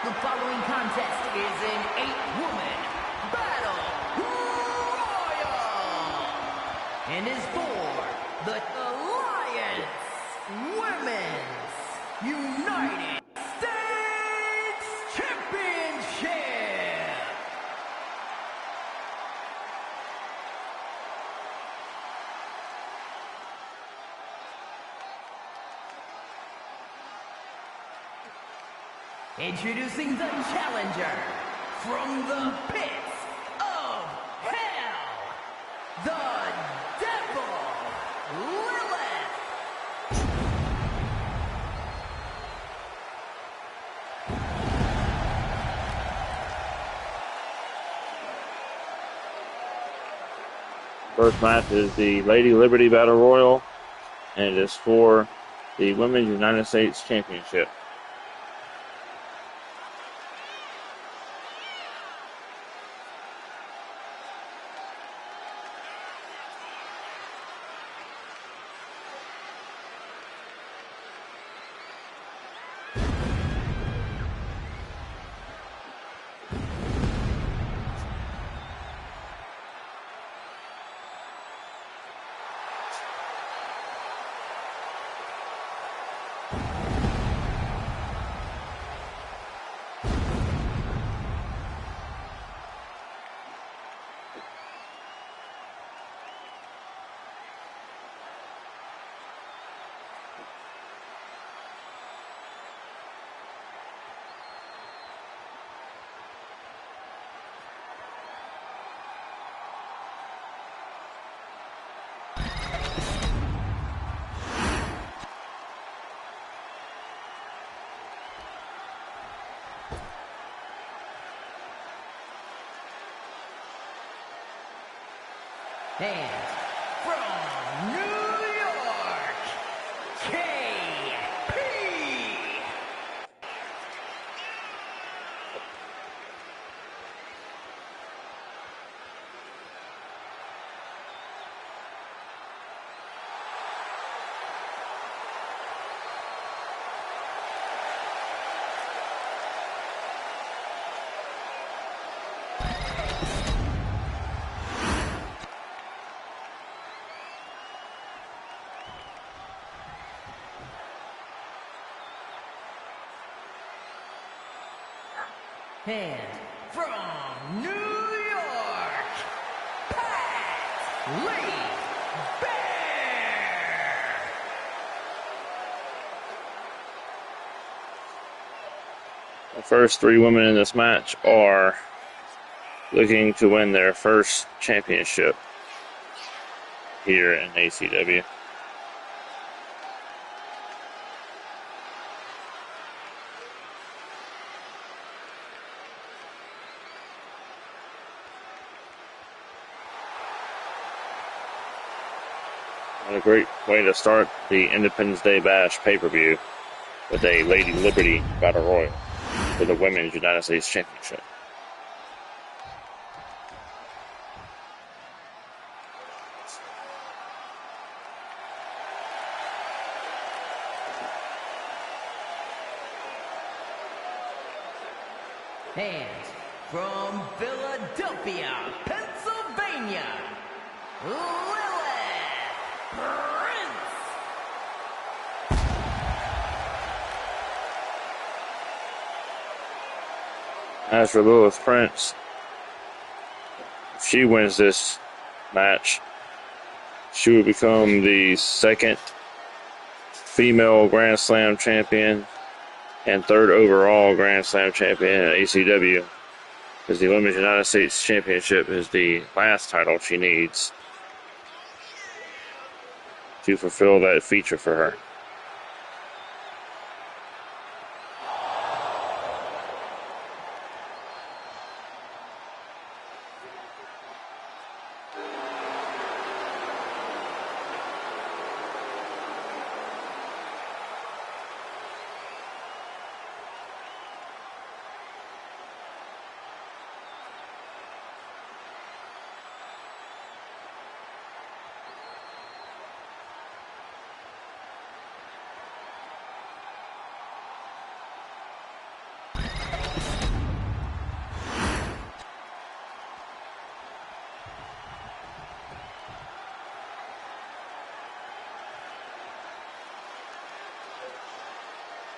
The following contest is an 8-woman battle royal and is for the Alliance Women's United States Championship. Introducing the challenger from the pits of hell, the Devil Lilith. First match is the Lady Liberty Battle Royal, and it is for the Women's United States Championship. And from New York, KP. And from New York, Pat Lee Bear. The first three women in this match are looking to win their first championship here in ACW. And a great way to start the Independence Day Bash pay-per-view with a Lady Liberty Battle Royal for the Women's United States Championship. And from Philadelphia, Pennsylvania, Lilith Prince. As for Lilith Prince, if she wins this match, she will become the second female Grand Slam champion and third overall Grand Slam champion at ACW, because the Women's United States Championship is the last title she needs to fulfill that feature for her.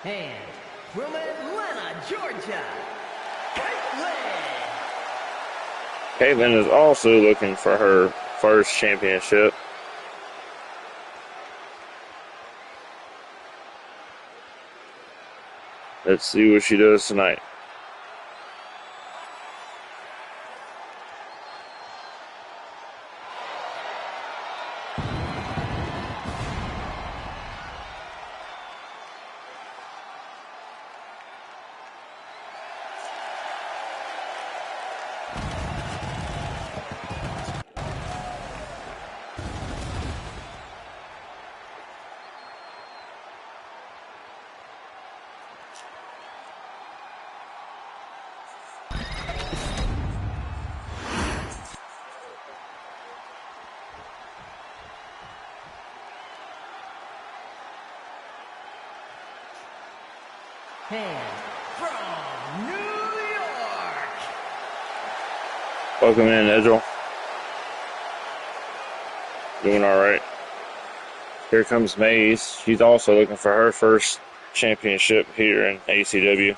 And from Atlanta, Georgia, Caitlyn. Caitlyn is also looking for her first championship. Let's see what she does tonight. And from New York, Welcome in, Edgel. Doing all right. Here comes Maze. She's also looking for her first championship here in ACW.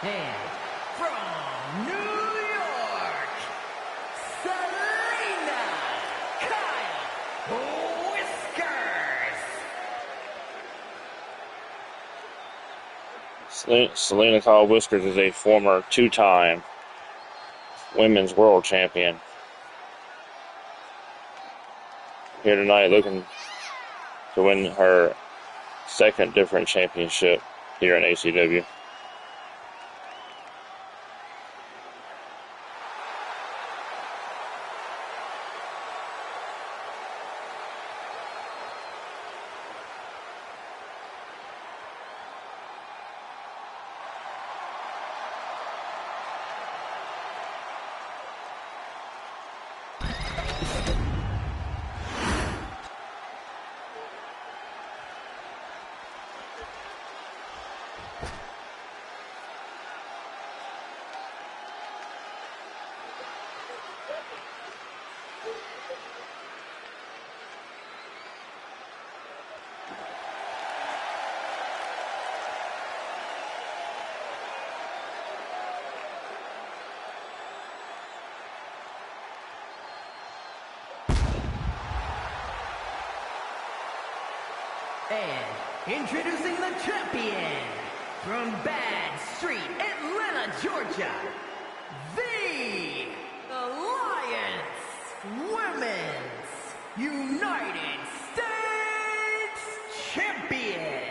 and from New York, Selena Kyle Whiskers. Selena Kyle Whiskers is a former two-time women's world champion. Here tonight looking to win her second different championship here in ACW. And introducing the champion from Bad Street, Atlanta, Georgia, the Alliance Women's United States Champion,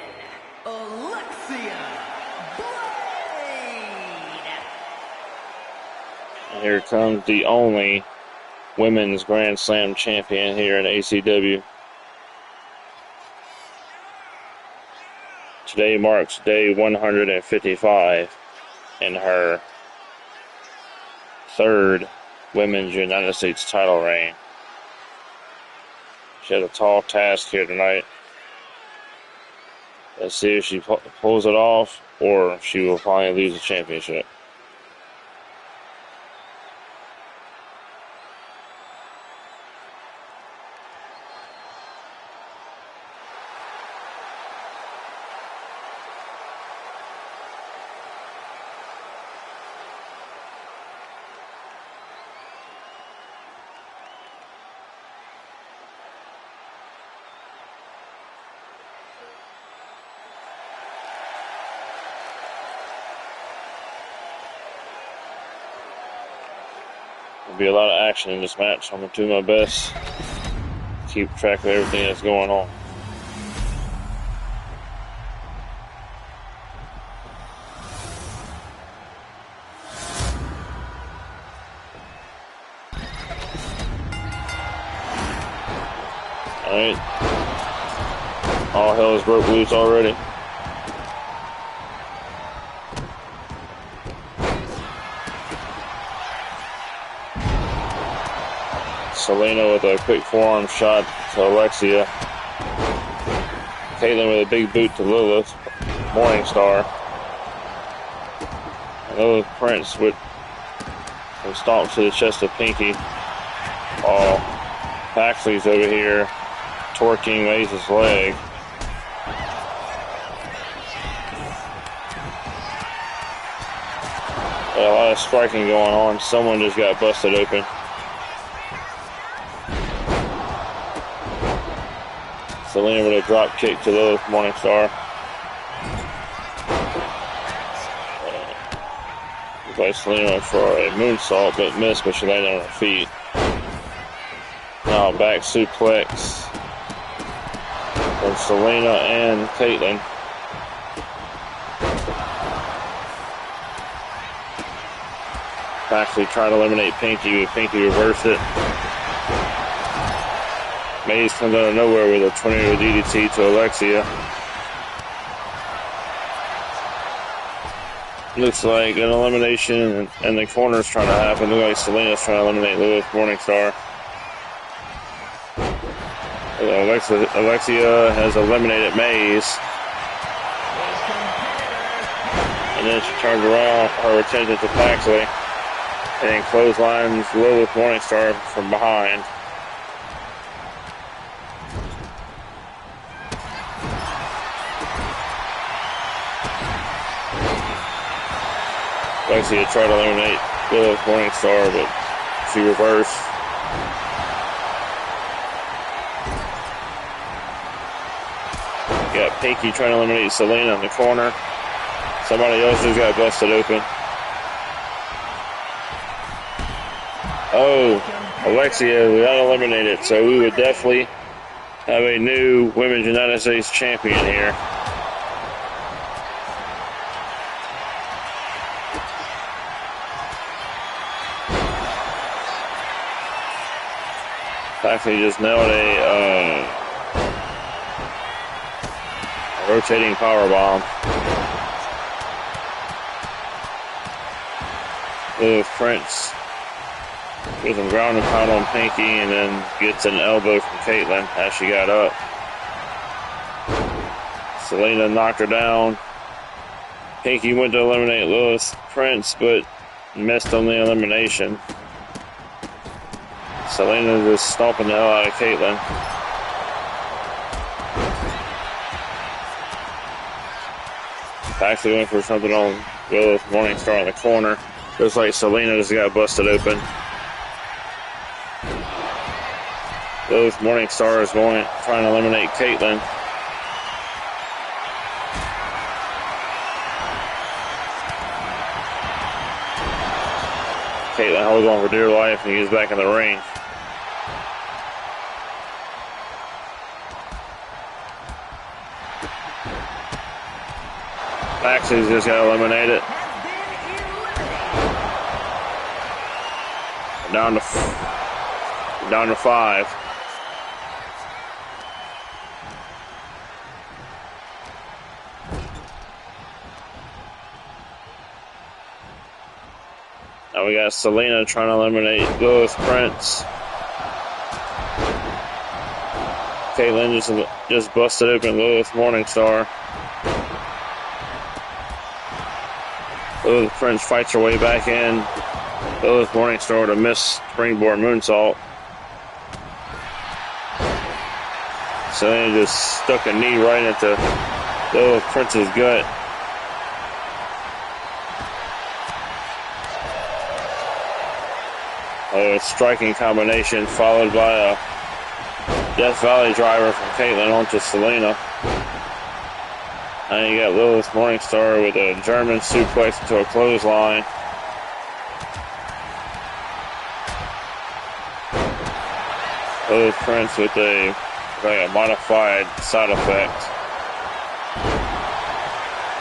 Alexia Blade. And here comes the only women's Grand Slam champion here in ACW. Today marks day 155 in her third Women's United States title reign. She has a tall task here tonight. Let's see if she pulls it off or if she will finally lose the championship. be a lot of action in this match. I'm going to do my best to keep track of everything that's going on. Alright. All hell is broke loose already. Selena with a quick forearm shot to Alexia. Kaitlyn with a big boot to Lilith. Morningstar. And Lilith Prince with some stomps to the chest of Pinky. While Paxley's over here torquing Maze's leg. A lot of striking going on. Someone just got busted open. Selena with a drop kick to Lilith Morningstar. Looks like Selena went for a moonsault, but missed, but she landed on her feet. Now back suplex from Selena and Kaitlyn. Paxley trying to eliminate Pinky, but Pinky reversed it. Maze comes out of nowhere with a tornado DDT to Alexia. Looks like an elimination and the corner's trying to happen. Looks like Selena's trying to eliminate Lilith Morningstar. Alexia has eliminated Maze. And then she turns around her attention to Paxley. And then clotheslines Lilith Morningstar from behind. Alexia tried to eliminate Lilith Morningstar, but she reversed. Got Pinky trying to eliminate Selena in the corner. Somebody else just got busted open. Oh, Alexia got eliminated, so we would definitely have a new Women's United States champion here. Paxley just nailed a rotating powerbomb. Lilith Prince with a ground and pound on Pinky, and then gets an elbow from Kaitlyn as she got up. Selena knocked her down. Pinky went to eliminate Lilith Prince, but missed on the elimination. Selena just stomping the hell out of Kaitlyn. Paxley went for something on Lilith Morningstar in the corner. Looks like Selena just got busted open. Lilith Morningstar is trying to eliminate Kaitlyn. Kaitlyn holds on for dear life and he gets back in the ring. Paxley's just got eliminated. Down to 5. Now we got Selena trying to eliminate Lilith Prince. Kaitlyn just busted open Lilith Morningstar. Lilith Prince fights her way back in. Lilith Morningstar with a missed springboard moonsault. Selena just stuck a knee right into Lilith Prince's gut. A striking combination followed by a Death Valley driver from Kaitlyn onto Selena. And you got Lilith Morningstar with a German suplex into a clothesline. Lilith Prince with a modified side effect.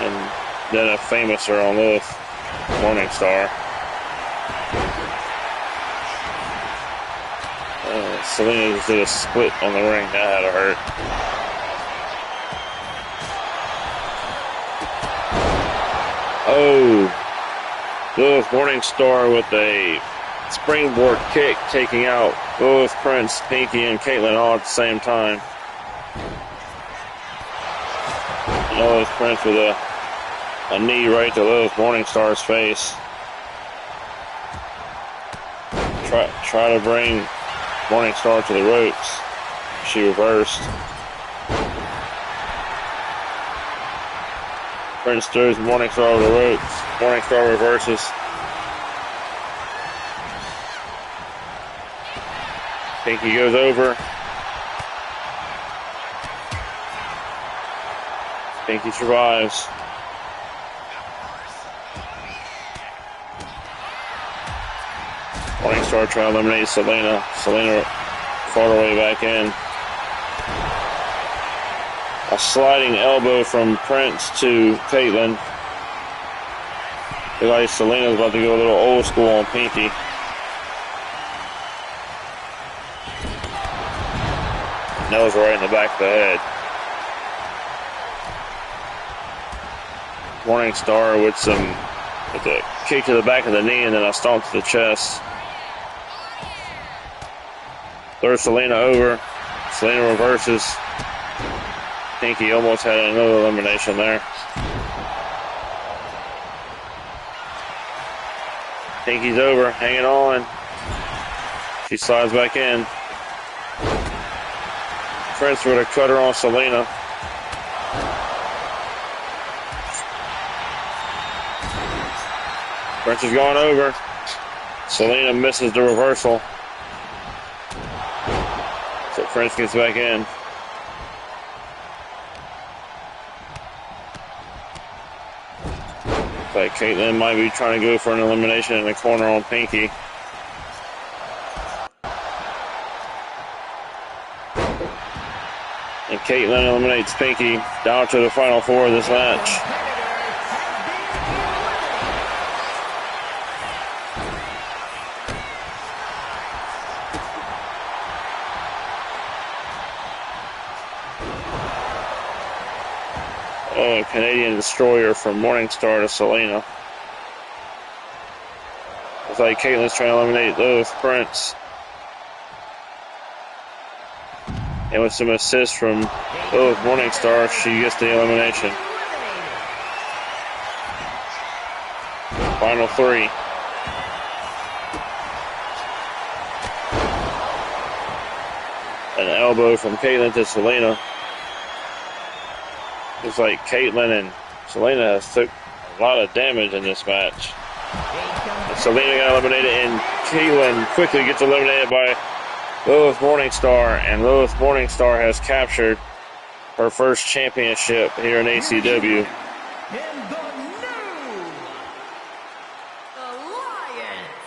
And then a famouser on Lilith Morningstar. Selena just did a split on the ring. That had to hurt. Oh, Lilith Morningstar with a springboard kick, taking out Lilith Prince, Pinky, and Caitlyn all at the same time. Lilith Prince with a knee right to Lilith Morningstar's face. Try to bring Morningstar to the ropes. She reversed. Prince throws Morningstar over the ropes. Morningstar reverses. Pinky goes over. Pinky survives. Morningstar trying to eliminate Selena. Selena fought her way back in. A sliding elbow from Prince to Caitlyn. Looks like Selena's about to go a little old school on Pinky. Nails right in the back of the head. Morningstar with a kick to the back of the knee and then a stomp to the chest. Throws Selena over. Selena reverses. Pinky almost had another elimination there. Pinky's over, hanging on. She slides back in. Prince with a cutter on Selena. Prince is going over. Selena misses the reversal. So Prince gets back in. Like Caitlyn might be trying to go for an elimination in the corner on Pinky. And Caitlyn eliminates Pinky down to the final four of this match. Oh, a Canadian Destroyer from Morningstar to Selena. Looks like Caitlyn's trying to eliminate Lilith Prince. And with some assists from Lilith Morningstar, she gets the elimination. Final three. An elbow from Caitlyn to Selena. Looks like Caitlyn and Selena has took a lot of damage in this match. And Selena got eliminated, and Caitlyn quickly gets eliminated by Lilith Morningstar, and Lilith Morningstar has captured her first championship here in ACW. In the new Alliance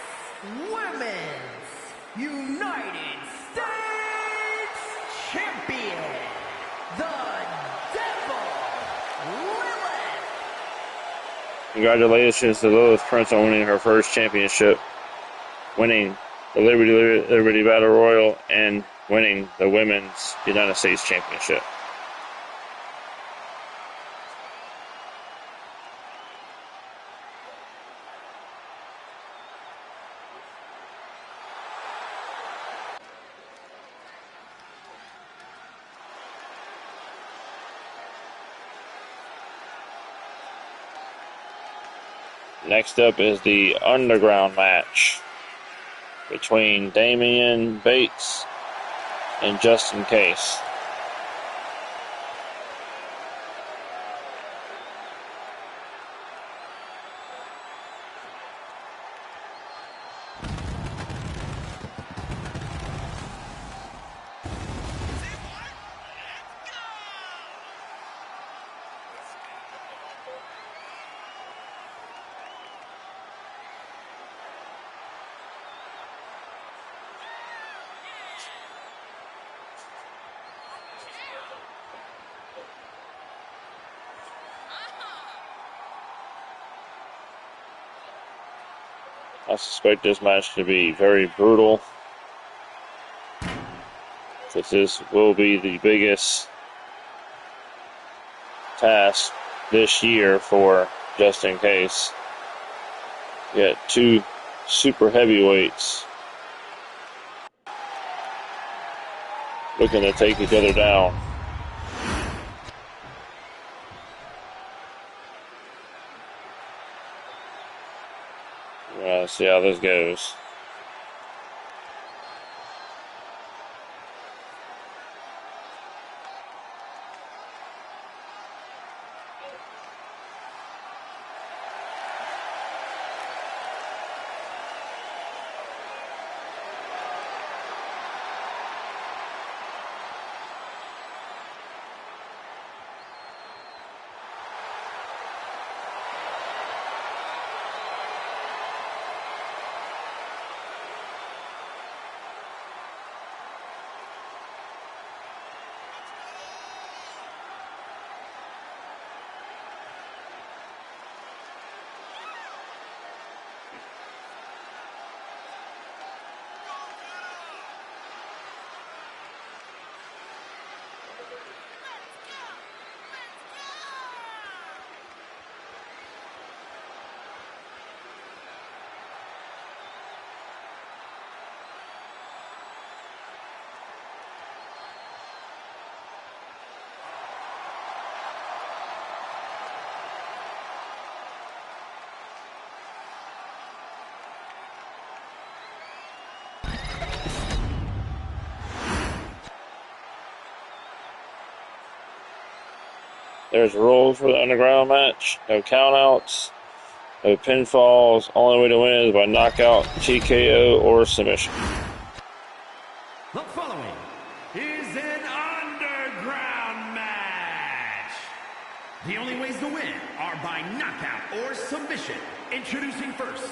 Women's United States Champion, the Devil Lilith. Congratulations to Lilith Prince on winning her first championship, winning the Liberty Battle Royal, and winning the Women's United States Championship. Next up is the Underground match between Damian Bates and Justin Case. I suspect this match to be very brutal, because this will be the biggest task this year for Justin Case. You got two super heavyweights looking to take each other down. Let's see how this goes. There's rules for the underground match. No countouts, no pinfalls. Only way to win is by knockout, TKO, or submission. The following is an underground match. The only ways to win are by knockout or submission. Introducing first,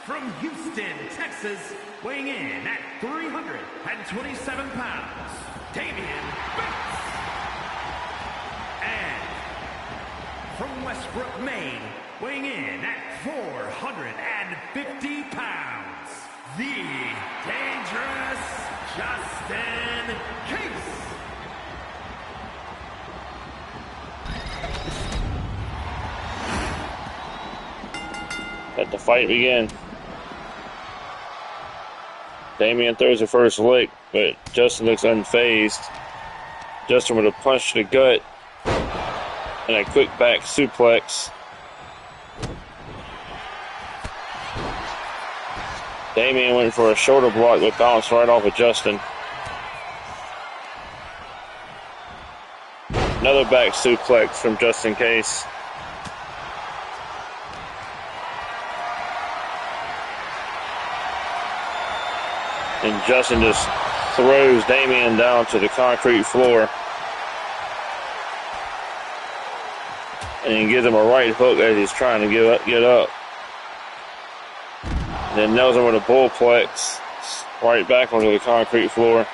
from Houston, Texas, weighing in at 327 pounds, Damian Bates. And from Westbrook, Maine, weighing in at 450 pounds, the dangerous Justin Case. Let the fight begin. Damian throws the first lick, but Justin looks unfazed. Justin with a punch to the gut and a quick back suplex. Damian went for a shoulder block but bounced right off of Justin. Another back suplex from Justin Case. And Justin just throws Damian down to the concrete floor. And he gives him a right hook as he's trying to get up. And then nails him with a bullplex right back onto the concrete floor.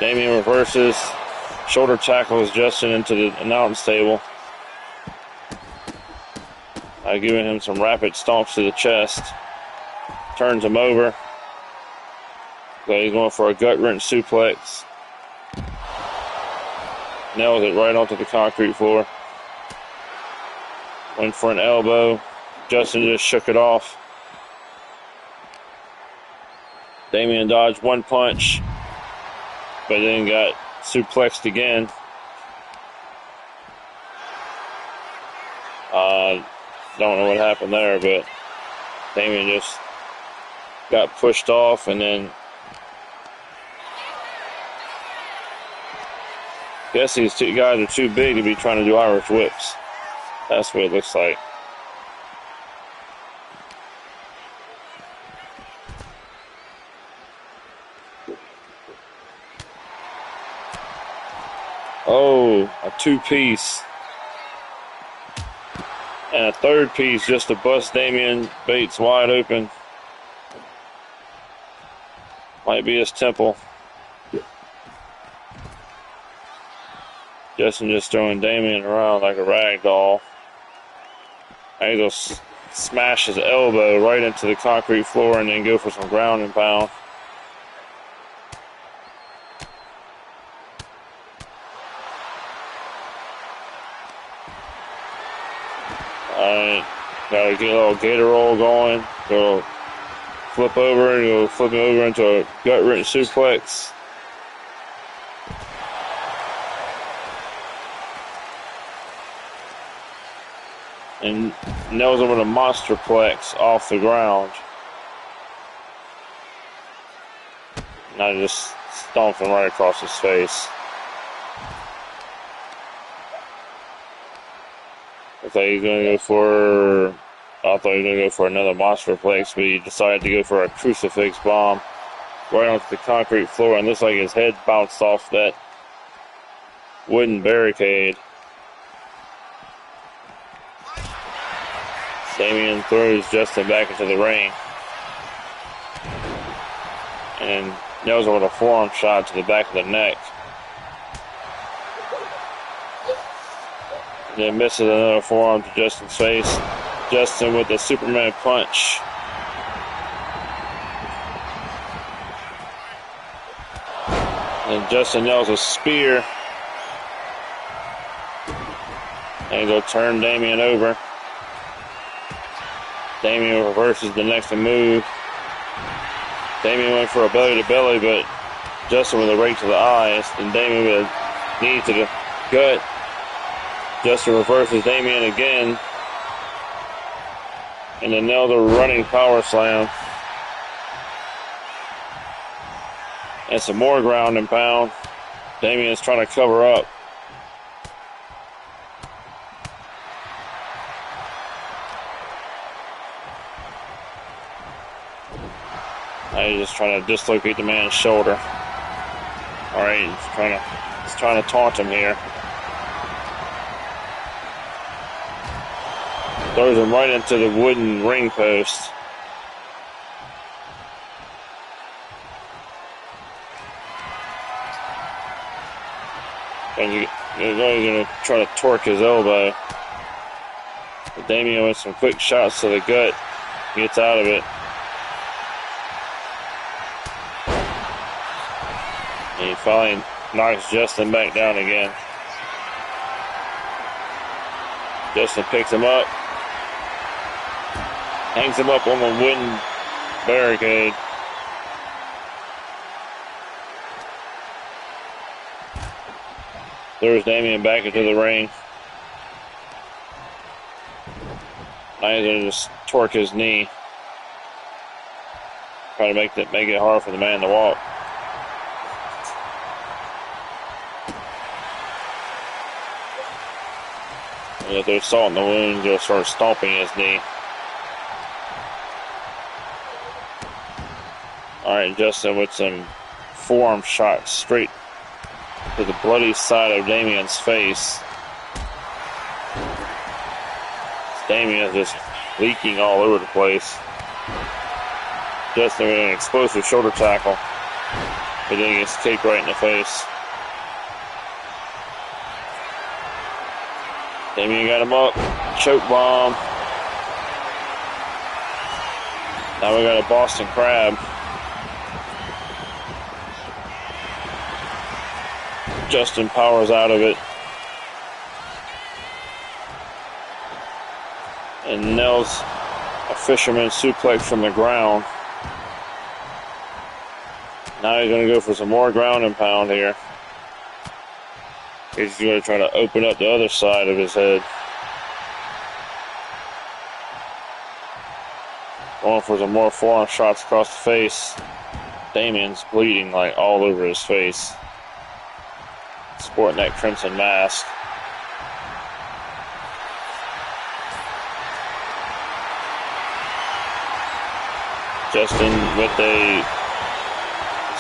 Damian reverses, shoulder tackles Justin into the announce table. Giving him some rapid stomps to the chest. Turns him over. So he's going for a gut wrench suplex. Nails it right onto the concrete floor. Went for an elbow. Justin just shook it off. Damian dodged one punch, but then got suplexed again. Don't know what happened there, but Damian just got pushed off, and then I guess these two guys are too big to be trying to do Irish whips. That's what it looks like. Oh, a two-piece. And a third piece just to bust Damian Bates wide open. Might be his temple. Justin just throwing Damian around like a rag doll. He's going to smash his elbow right into the concrete floor and then go for some ground and pound. Alright, gotta get a little gator roll going. Go flip over and go flipping over into a gut wrench suplex. And nails him with a monsterplex off the ground. Now just stomps him right across his face. I thought he was going to go for another monsterplex, but he decided to go for a crucifix bomb right onto the concrete floor, and looks like his head bounced off that wooden barricade. Damien throws Justin back into the ring and nails him with a forearm shot to the back of the neck. And then misses another forearm to Justin's face. Justin with the Superman punch. And Justin nails a spear. And he'll turn Damien over. Damien reverses the next move. Damien went for a belly to belly, but Justin with a rake to the eyes. And Damien with a knee to the gut. Justin reverses Damien again. And then nails a running power slam. And some more ground and pound. Damien's trying to cover up. Now he's just trying to dislocate the man's shoulder. Alright, he's trying to taunt him here. Throws him right into the wooden ring post. And he's going to try to torque his elbow. But Damien with some quick shots to the gut gets out of it. And he finally knocks Justin back down again. Justin picks him up. Hangs him up on the wooden barricade. Throws Damien back into the ring. Now he's going to just torque his knee. Try to make it hard for the man to walk. And if there's salt in the wound, they'll start stomping his knee. Alright, Justin with some forearm shots straight to the bloody side of Damien's face. Damien is just leaking all over the place. Justin with an explosive shoulder tackle. But then he gets kicked right in the face. Damien got him up. Choke bomb. Now we got a Boston Crab. Justin powers out of it. And nails a fisherman suplex from the ground. Now he's going to go for some more ground and pound here. He's going to try to open up the other side of his head. Going for some more forearm shots across the face. Damien's bleeding like all over his face. Sporting that crimson mask. Justin with a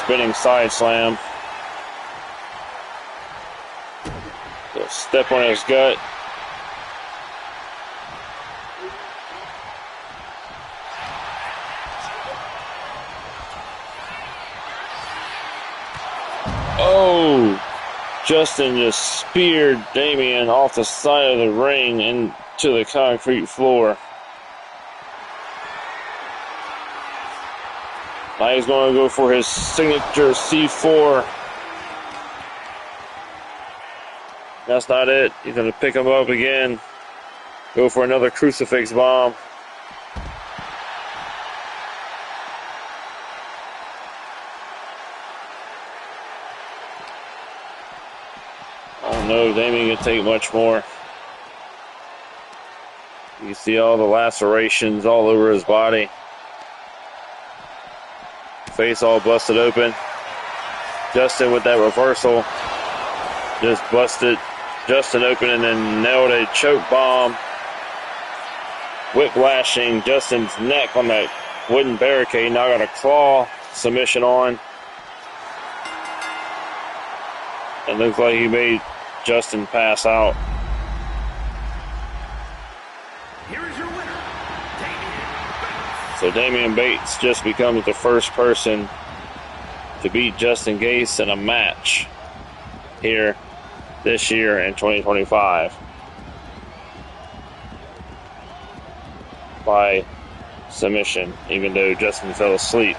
spinning side slam. So step on his gut. Oh! Justin just speared Damien off the side of the ring into the concrete floor. Now he's going to go for his signature C4. That's not it. He's going to pick him up again. Go for another crucifix bomb. I don't know if Damien can take much more. You can see all the lacerations all over his body. Face all busted open. Justin with that reversal. Just busted Justin open and then nailed a choke bomb. Whiplashing Justin's neck on that wooden barricade. Now got a claw submission on. It looks like he made Justin pass out. Here is your winner, Damian Bates. So Damian Bates just becomes the first person to beat Justin Gaethje in a match here this year in 2025 by submission, even though Justin fell asleep.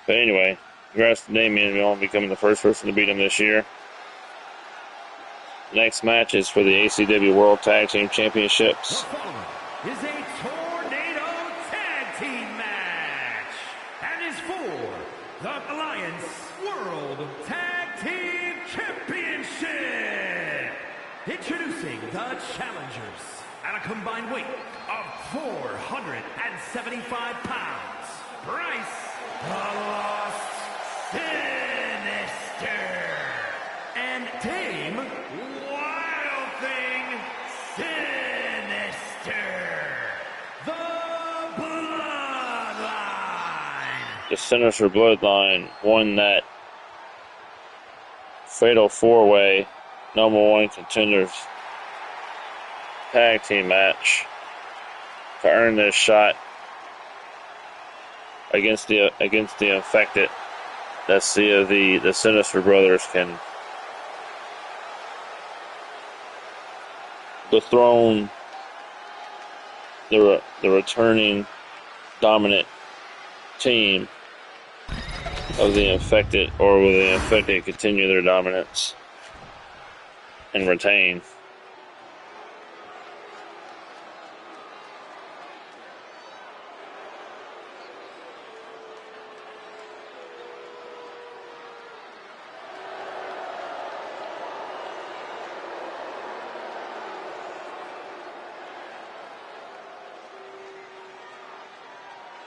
But anyway, congrats to Damian on becoming the first person to beat him this year. Next match is for the ACW World Tag Team Championships. The following is a tornado tag team match and is for the Alliance World Tag Team Championship. Introducing the challengers at a combined weight of 475 pounds. Bryce the Lost Sinister and Dame Wild Thing Sinister. The Bloodline. The Sinister Bloodline won that Fatal 4-Way #1 contenders tag team match to earn this shot against the Infected. Let's see if the Sinister Brothers can dethrone the returning dominant team of the Infected, or will the Infected continue their dominance and retain?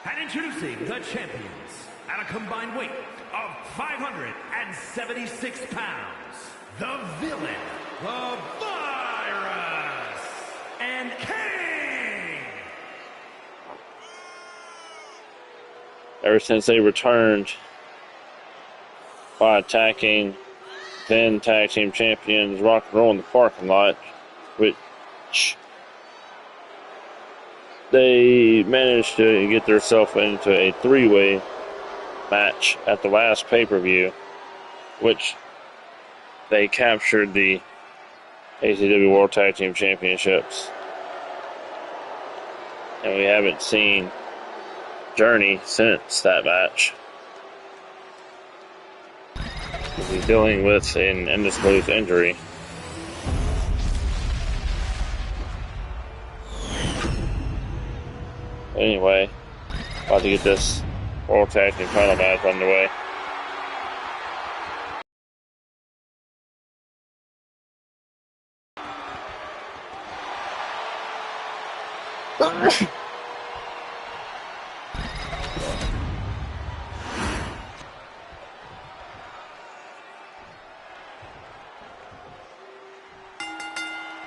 And introducing the champions at a combined weight of 576 pounds, the Villain, the Virus, and King. Ever since they returned by attacking then tag team champions Rock and Roll in the parking lot, which they managed to get themselves into a 3-way match at the last pay-per-view, which they captured the ACW World Tag Team Championships. And we haven't seen Journey since that match. He's dealing with an undisclosed injury. Anyway, about to get this World Tag Team title match underway.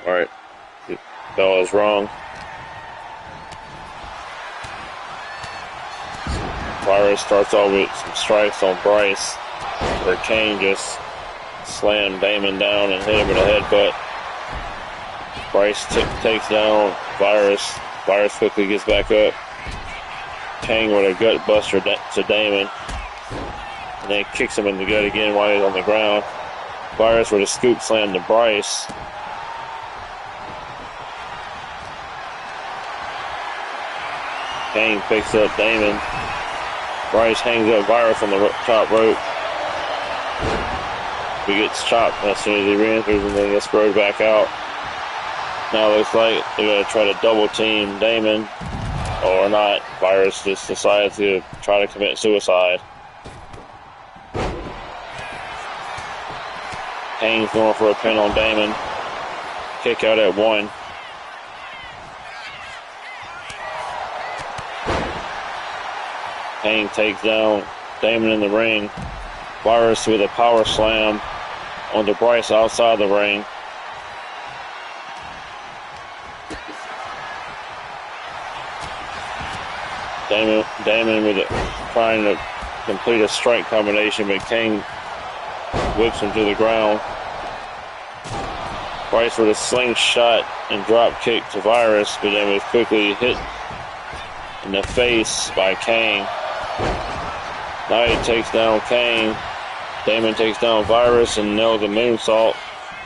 Alright, bell is wrong. Virus starts off with some strikes on Bryce, where Kane just slammed Damon down and hit him with a headbutt. Bryce takes down Virus. Virus quickly gets back up. Kane with a gut buster to Damon, and then kicks him in the gut again while he's on the ground. Virus with a scoop slam to Bryce. Kane picks up Damon. Bryce hangs up Virus on the top rope. He gets chopped as soon as he re-enters and then gets thrown back out. Now it looks like they're going to try to double team Damon or not. Virus just decides to try to commit suicide. Kang's going for a pin on Damon. Kick out at 1. Kang takes down Damon in the ring. Virus with a power slam onto Bryce outside the ring. Damon with it, trying to complete a strike combination, but Kang whips him to the ground. Bryce with a slingshot and drop kick to Virus, but then was quickly hit in the face by Kang. Now he takes down Kang. Damon takes down Virus and nails a moonsault.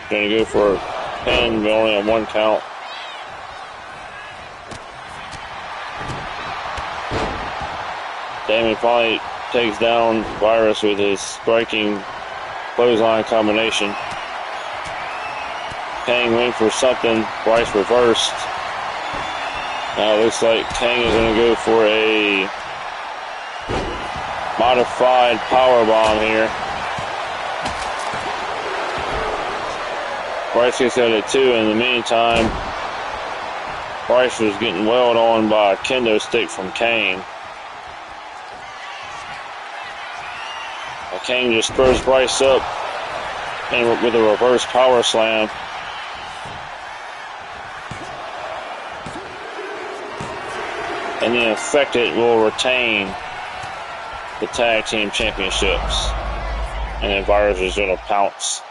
Going to go for a pin, but only on 1 count. Damon finally takes down Virus with his striking clothesline combination. Kang went for something. Bryce reversed. Now it looks like Kang is going to go for a modified powerbomb here. Bryce gets out at 2. In the meantime, Bryce was getting wailed on by a kendo stick from Kang. Kang just throws Bryce up and with a reverse power slam. And the Infected will retain the tag team championships. And then Virus is going to pounce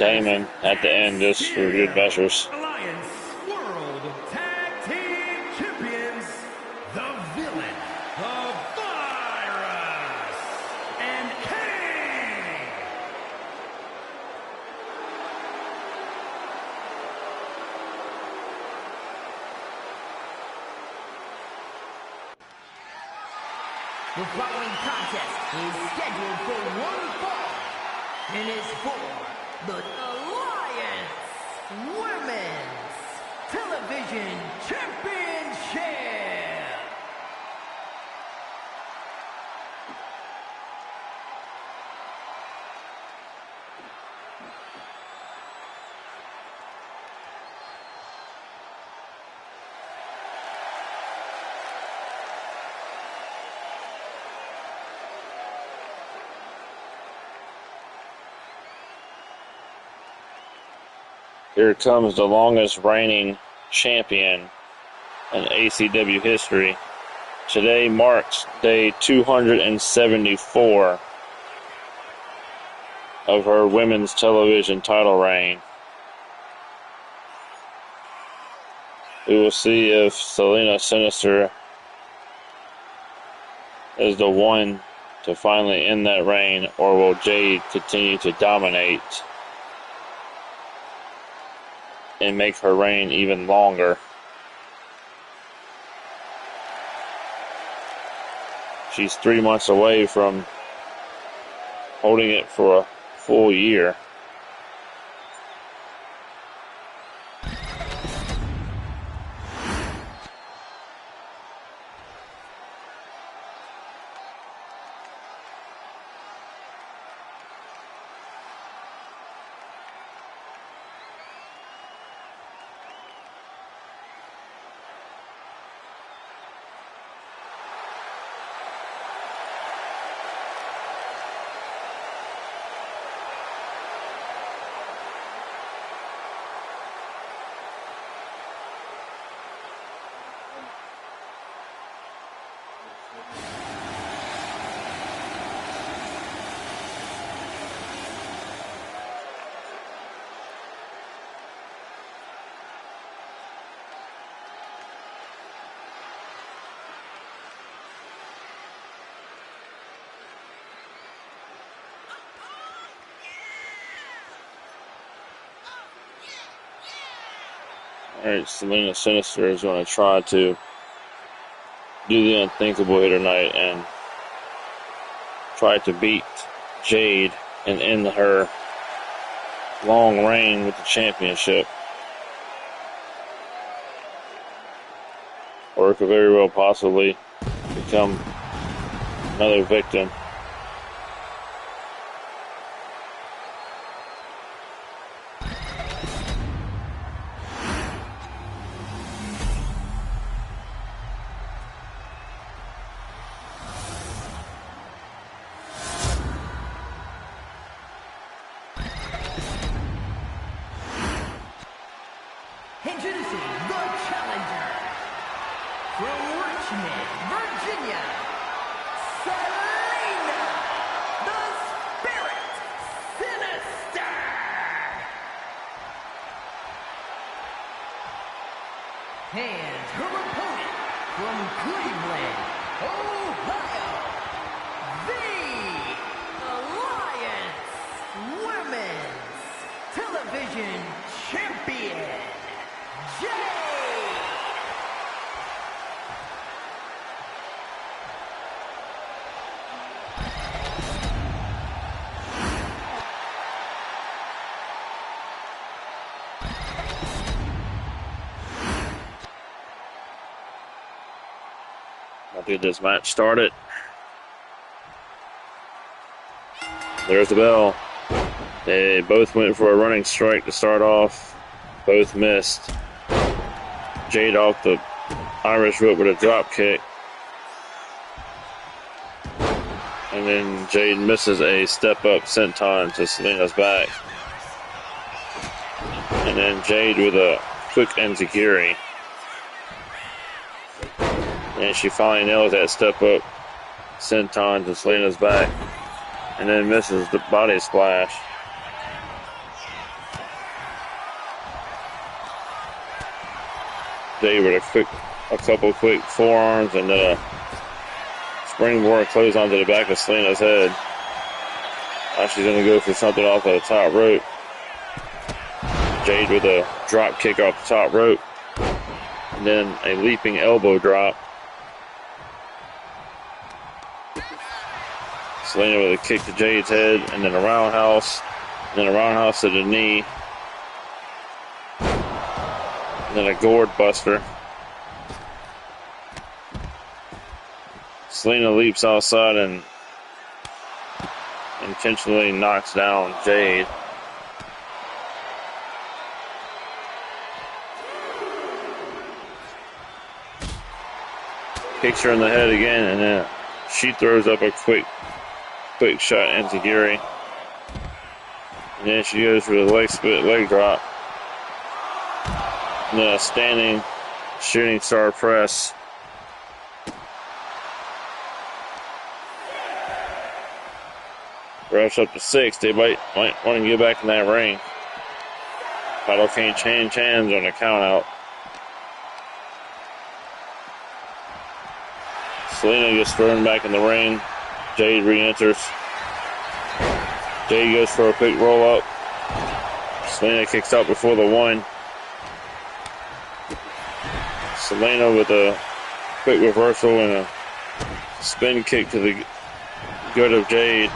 Damon at the end just for good measures. Alliance World Tag Team Champions, the Villain, the Virus, and Kang. The following contest is scheduled for 1 fall and is for the Alliance Women's Television Championship. Here comes the longest reigning champion in ACW history. Today marks day 274 of her women's television title reign. We will see if Selena Sinister is the one to finally end that reign, or will Jade continue to dominate and make her reign even longer. She's 3 months away from holding it for a full year. Alright, Selena Sinister is going to try to do the unthinkable here tonight and tried to beat Jade and end her long reign with the championship. Or it could very well possibly become another victim. Introducing the challenger from Richmond, Virginia, Selena, the Spirit Sinister. And her opponent from Cleveland, Ohio, the Alliance Women's Television Champion, Jade. I'll get this match started. There's the bell. They both went for a running strike to start off. Both missed. Jade off the Irish whip with a drop kick. And then Jade misses a step up senton to Selena's back. And then Jade with a quick enziguri. And she finally nails that step up senton to Selena's back. And then misses the body splash. Jade with a couple quick forearms and then a springboard close onto the back of Selena's head. Now she's going to go for something off of the top rope. Jade with a drop kick off the top rope. And then a leaping elbow drop. Selena with a kick to Jade's head and then a roundhouse. And then a roundhouse to the knee. And then a gourd buster. Selena leaps outside and intentionally knocks down Jade. Kicks her in the head again, and then she throws up a quick shot enziguri. And then she goes for the leg split leg drop. And then a standing shooting star press. Refs up to 6. They might want to get back in that ring. Title can't change hands on a count out. Selena gets thrown back in the ring. Jade re-enters. Jade goes for a quick roll up. Selena kicks out before the 1. Selena with a quick reversal and a spin kick to the gut of Jade.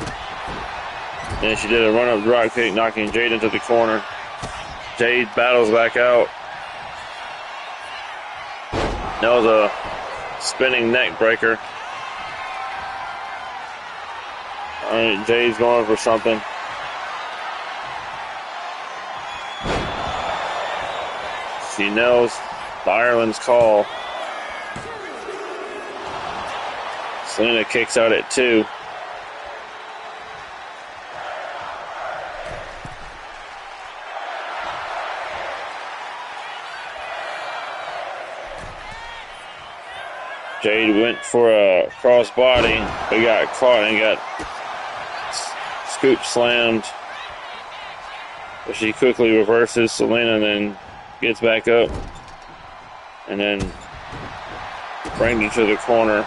And she did a run-up drop kick, knocking Jade into the corner. Jade battles back out. That was a spinning neck breaker. Alright, Jade's going for something. She nails the Ireland's call. Selena kicks out at 2. Jade went for a crossbody, but got caught and got scoop slammed. But she quickly reverses Selena and then gets back up and then brings her to the corner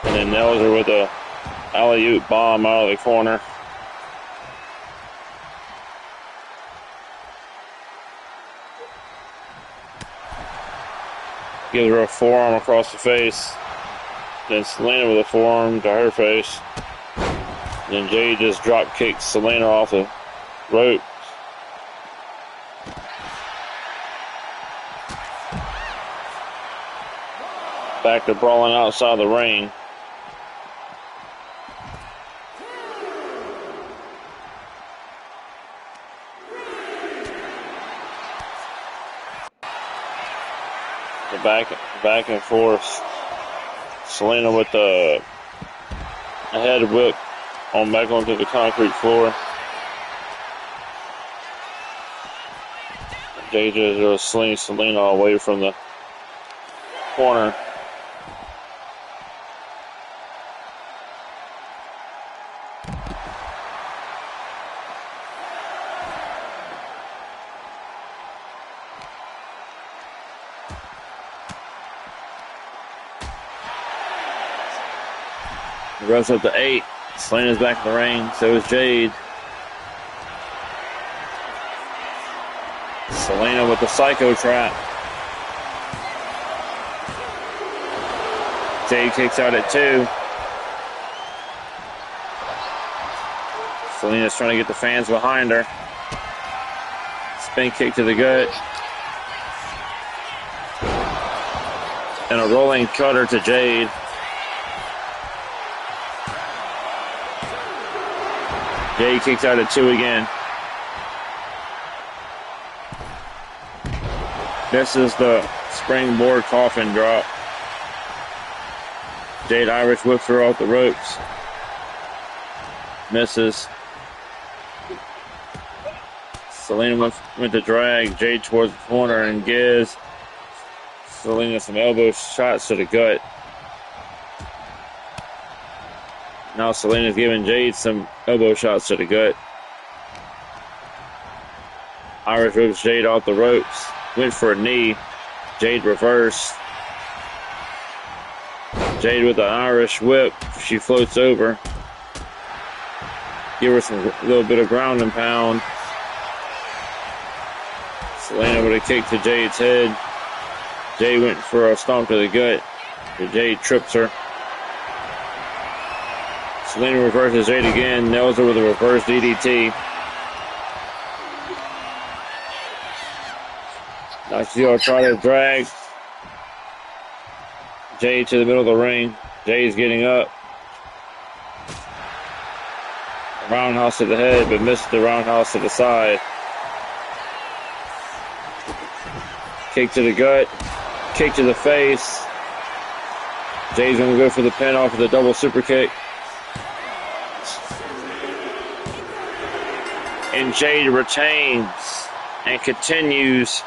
and then nails her with a alley-oop bomb out of the corner. Gives her a forearm across the face. Then Selena with a forearm to her face. Then Jade just drop kicks Selena off the rope. Back to brawling outside the ring. The back and forth. Selena with a head whip on back onto the concrete floor. JJ just slings Selena away from the corner. Runs up to 8. Selena's back in the ring. So is Jade. Selena with the psycho trap. Jade kicks out at 2. Selena's trying to get the fans behind her. Spin kick to the gut. And a rolling cutter to Jade. Jade kicks out at 2 again. Misses the springboard coffin drop. Jade Irish whips her off the ropes. Misses. Selena went to drag Jade towards the corner and gives Selena some elbow shots to the gut. Now Selena's giving Jade some elbow shots to the gut. Irish whips Jade off the ropes. Went for a knee. Jade reversed. Jade with the Irish whip. She floats over. Give her a little bit of ground and pound. Selena with a kick to Jade's head. Jade went for a stomp to the gut. But Jade trips her. Selena reverses Jade again, nails her with a reverse DDT. Now she'll try to drag Jade to the middle of the ring. Jade's getting up. Roundhouse to the head, but missed the roundhouse to the side. Kick to the gut. Kick to the face. Jade's going to go for the pin off of the double super kick. And Jade retains and continues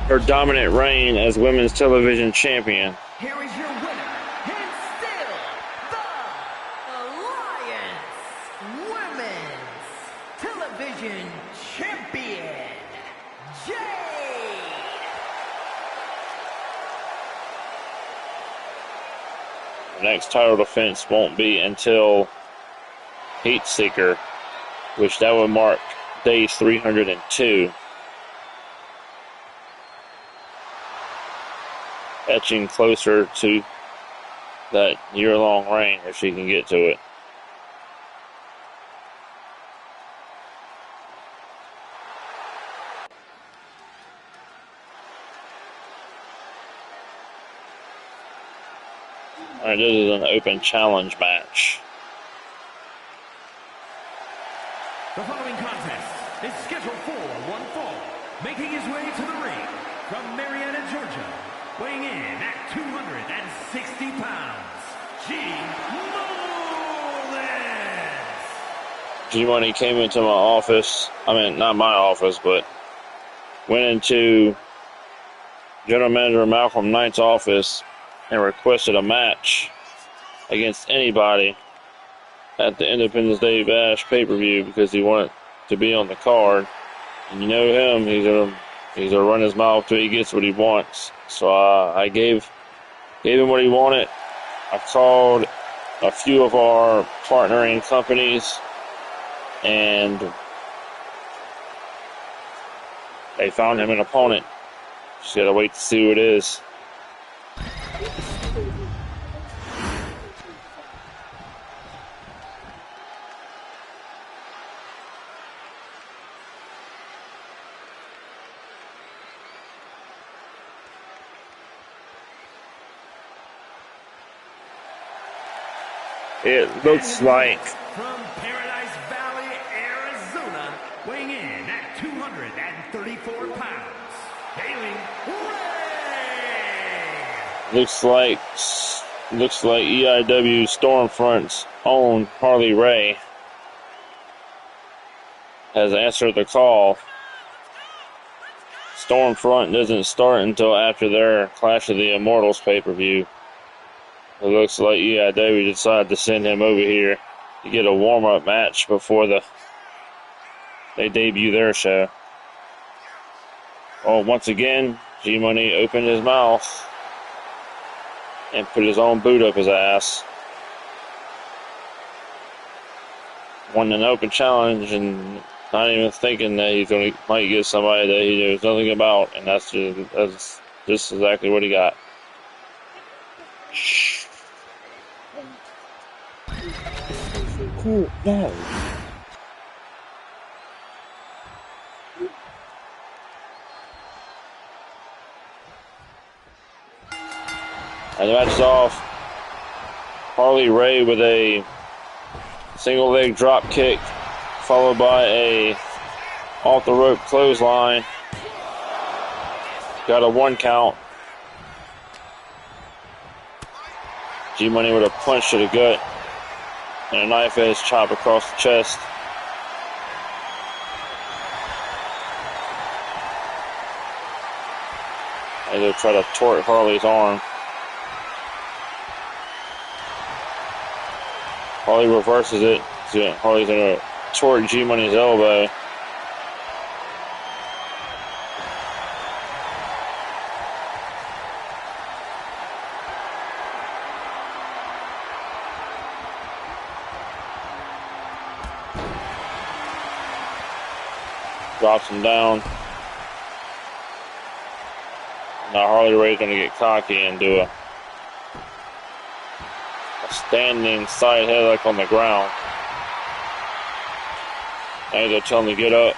her dominant reign as Women's Television Champion. Here is your winner, and still the Alliance Women's Television Champion, Jade. The next title defense won't be until Heat Seeker, which that would mark day 302. Etching closer to that year-long reign if she can get to it. All right, this is an open challenge match. The following contest is scheduled for one fall. Making his way to the ring from Marietta, Georgia, weighing in at 260 pounds, G. Mullins. G-Money came into my office, not my office, but went into General Manager Malcolm Knight's office and requested a match against anybody at the Independence Day Bash pay-per-view because he wanted to be on the card. And you know him, he's gonna run his mouth till he gets what he wants. So I gave him what he wanted. I called a few of our partnering companies, and they found him an opponent. Just gotta wait to see who it is. It looks like From Paradise Valley, Arizona, weighing in at 234 pounds, Haley Ray. looks like EIW Stormfront's own Harley Ray has answered the call. Stormfront doesn't start until after their Clash of the Immortals pay-per-view. It looks like EIW decided to send him over here to get a warm-up match before they debut their show. Oh, once again, G-Money opened his mouth and put his own boot up his ass. Won an open challenge and not even thinking that might get somebody that he knows nothing about, and that's just exactly what he got. Cool. No. And the match is off. Harley Ray with a single leg drop kick, followed by a off the rope clothesline. Got a 1 count. G-Money with a punch to the gut and a knife edge chop across the chest. And they'll try to torque Harley's arm. Harley reverses it. Harley's going to torque G-Money's elbow. Drops him down. Now Harley Ray's going to get cocky and do a standing side headlock on the ground. Now they're telling him to get up.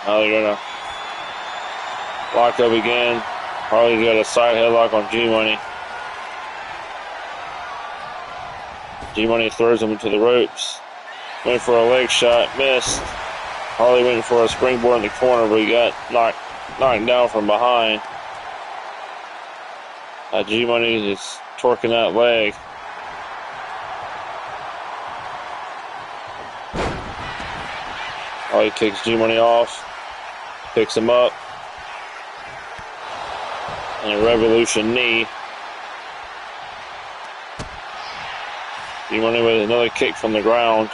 Now they're going to lock up again. Harley's got a side headlock on G-Money. G-Money throws him into the ropes. Went for a leg shot, missed. Harley went for a springboard in the corner, but he got knocked down from behind. G-Money is torquing that leg. Harley kicks G-Money off, picks him up, and a revolution knee. G-Money with another kick from the ground.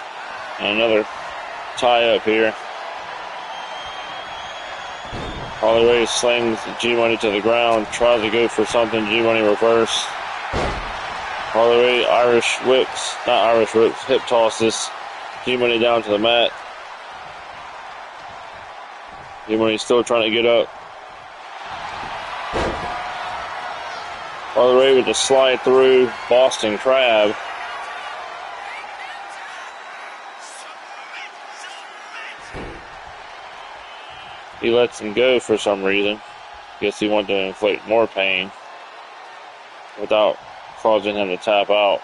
And another tie up here. Harley Ray slings G-Money to the ground, tries to go for something. G-Money reverse. Harley Ray hip tosses G-Money down to the mat. G-Money still trying to get up. Harley Ray with the slide through Boston Crab. He lets him go for some reason. Guess he wanted to inflict more pain without causing him to tap out.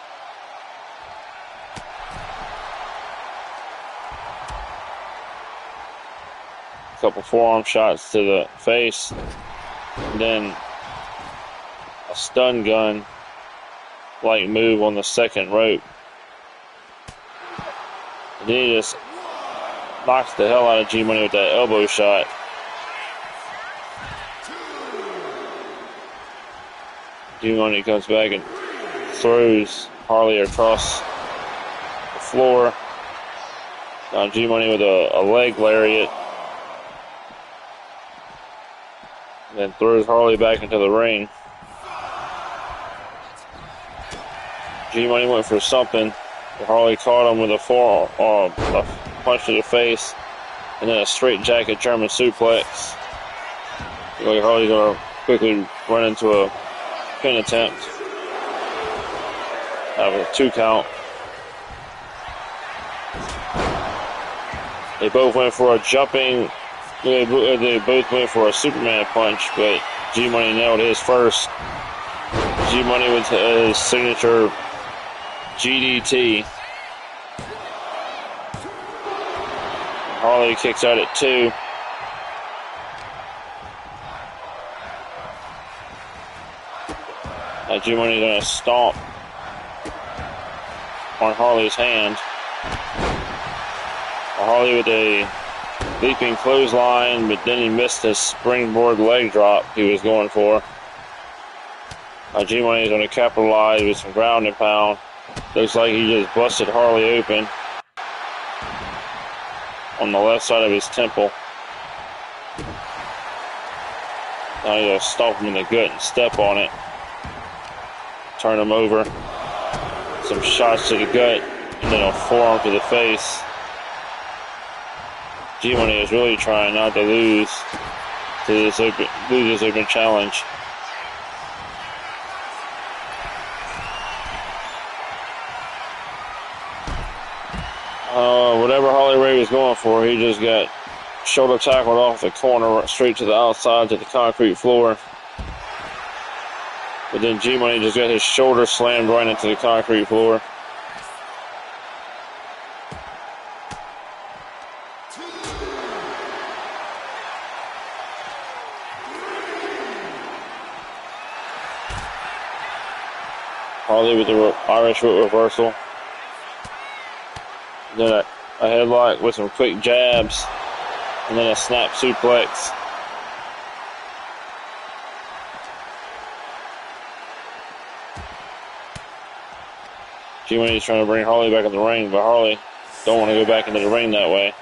A couple forearm shots to the face. And then a stun gun like move on the second rope. And then he just knocks the hell out of G-Money with that elbow shot. G-Money comes back and throws Harley across the floor. Now G-Money with a leg lariat. And then throws Harley back into the ring. G-Money went for something. Harley caught him with a punch to the face. And then a straight jacket German suplex. Like Harley's going to quickly run into a pin attempt. Have a 2 count. They both went for a jumping. They both went for a Superman punch, but G-Money nailed his first. G-Money with his signature GDT. Harley kicks out at 2. Now G-Money's going to stomp on Harley's hand. Harley with a leaping clothesline, but then he missed his springboard leg drop he was going for. G-Money is going to capitalize with some ground and pound. Looks like he just busted Harley open on the left side of his temple. Now he's going to stomp him in the gut and step on it. Turn him over. Some shots to the gut, and then a forearm to the face. G-Money is really trying not to lose this open challenge. Whatever Harley Race was going for, he just got shoulder tackled off the corner straight to the outside to the concrete floor. But then G-Money just got his shoulder slammed right into the concrete floor. Harley with the Irish whip reversal. Then a headlock with some quick jabs. And then a snap suplex. G-Money's trying to bring Harley back in the ring, but Harley don't want to go back into the ring that way.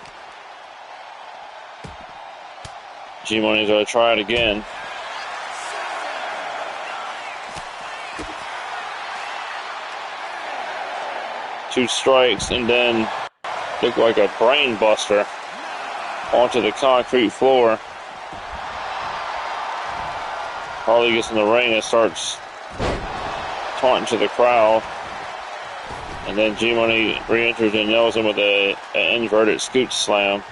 G-Money's going to try it again. Two strikes, and then looked like a brain buster onto the concrete floor. Harley gets in the ring and starts taunting to the crowd. And then G-Money re-enters and nails him with an inverted scoop slam.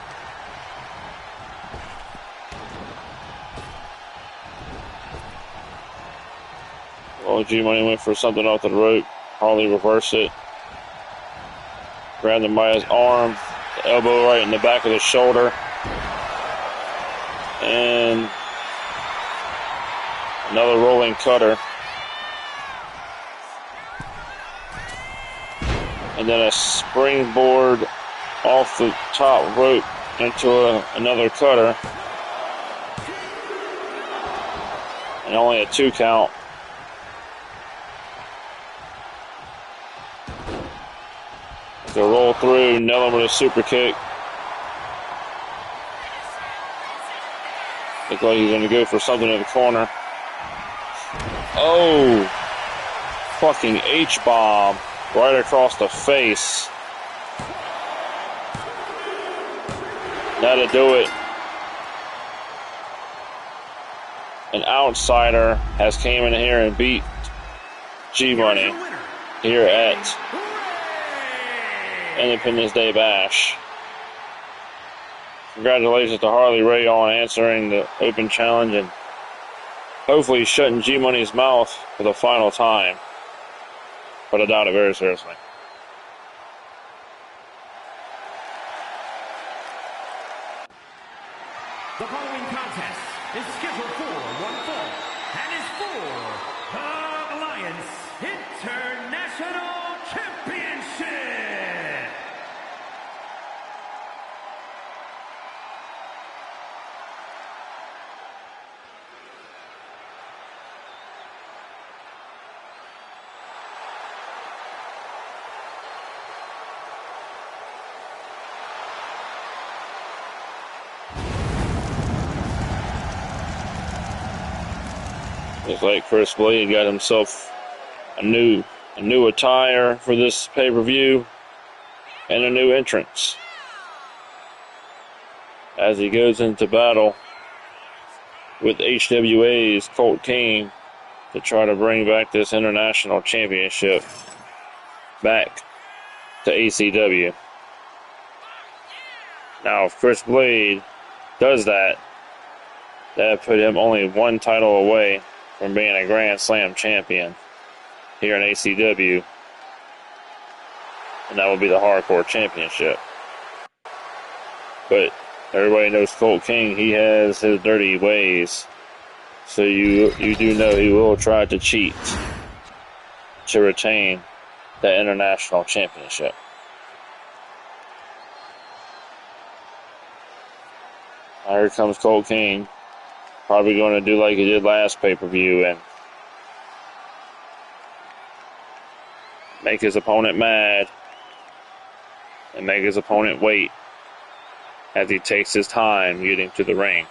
Well, G-Money went for something off the rope. Harley reversed it. Grabbed him by his arm, the elbow right in the back of the shoulder. And another rolling cutter. And then a springboard off the top rope into another cutter. And only a 2 count. To roll through, nail him with a super kick. Looks like he's going to go for something in the corner. Oh! Fucking H-bomb right across the face. That'll do it. An outsider has came in here and beat G-Money here at Independence Day Bash. Congratulations to Harley Race on answering the open challenge and hopefully shutting G-Money's mouth for the final time. But I doubt it very seriously. The following contest is scheduled for one fall and is for the Alliance International Championship. Looks like Chris Blade got himself a new attire for this pay-per-view and a new entrance as he goes into battle with HWA's Colt King to try to bring back this international championship back to ACW. Now, if Chris Blade does that, that put him only one title away from being a Grand Slam champion. here in ACW, and that will be the Hardcore Championship. But everybody knows Colt King. He has his dirty ways, so you do know he will try to cheat to retain the International Championship. Here comes Colt King. Probably going to do like he did last pay-per-view and make his opponent mad and make his opponent wait as he takes his time getting to the ring.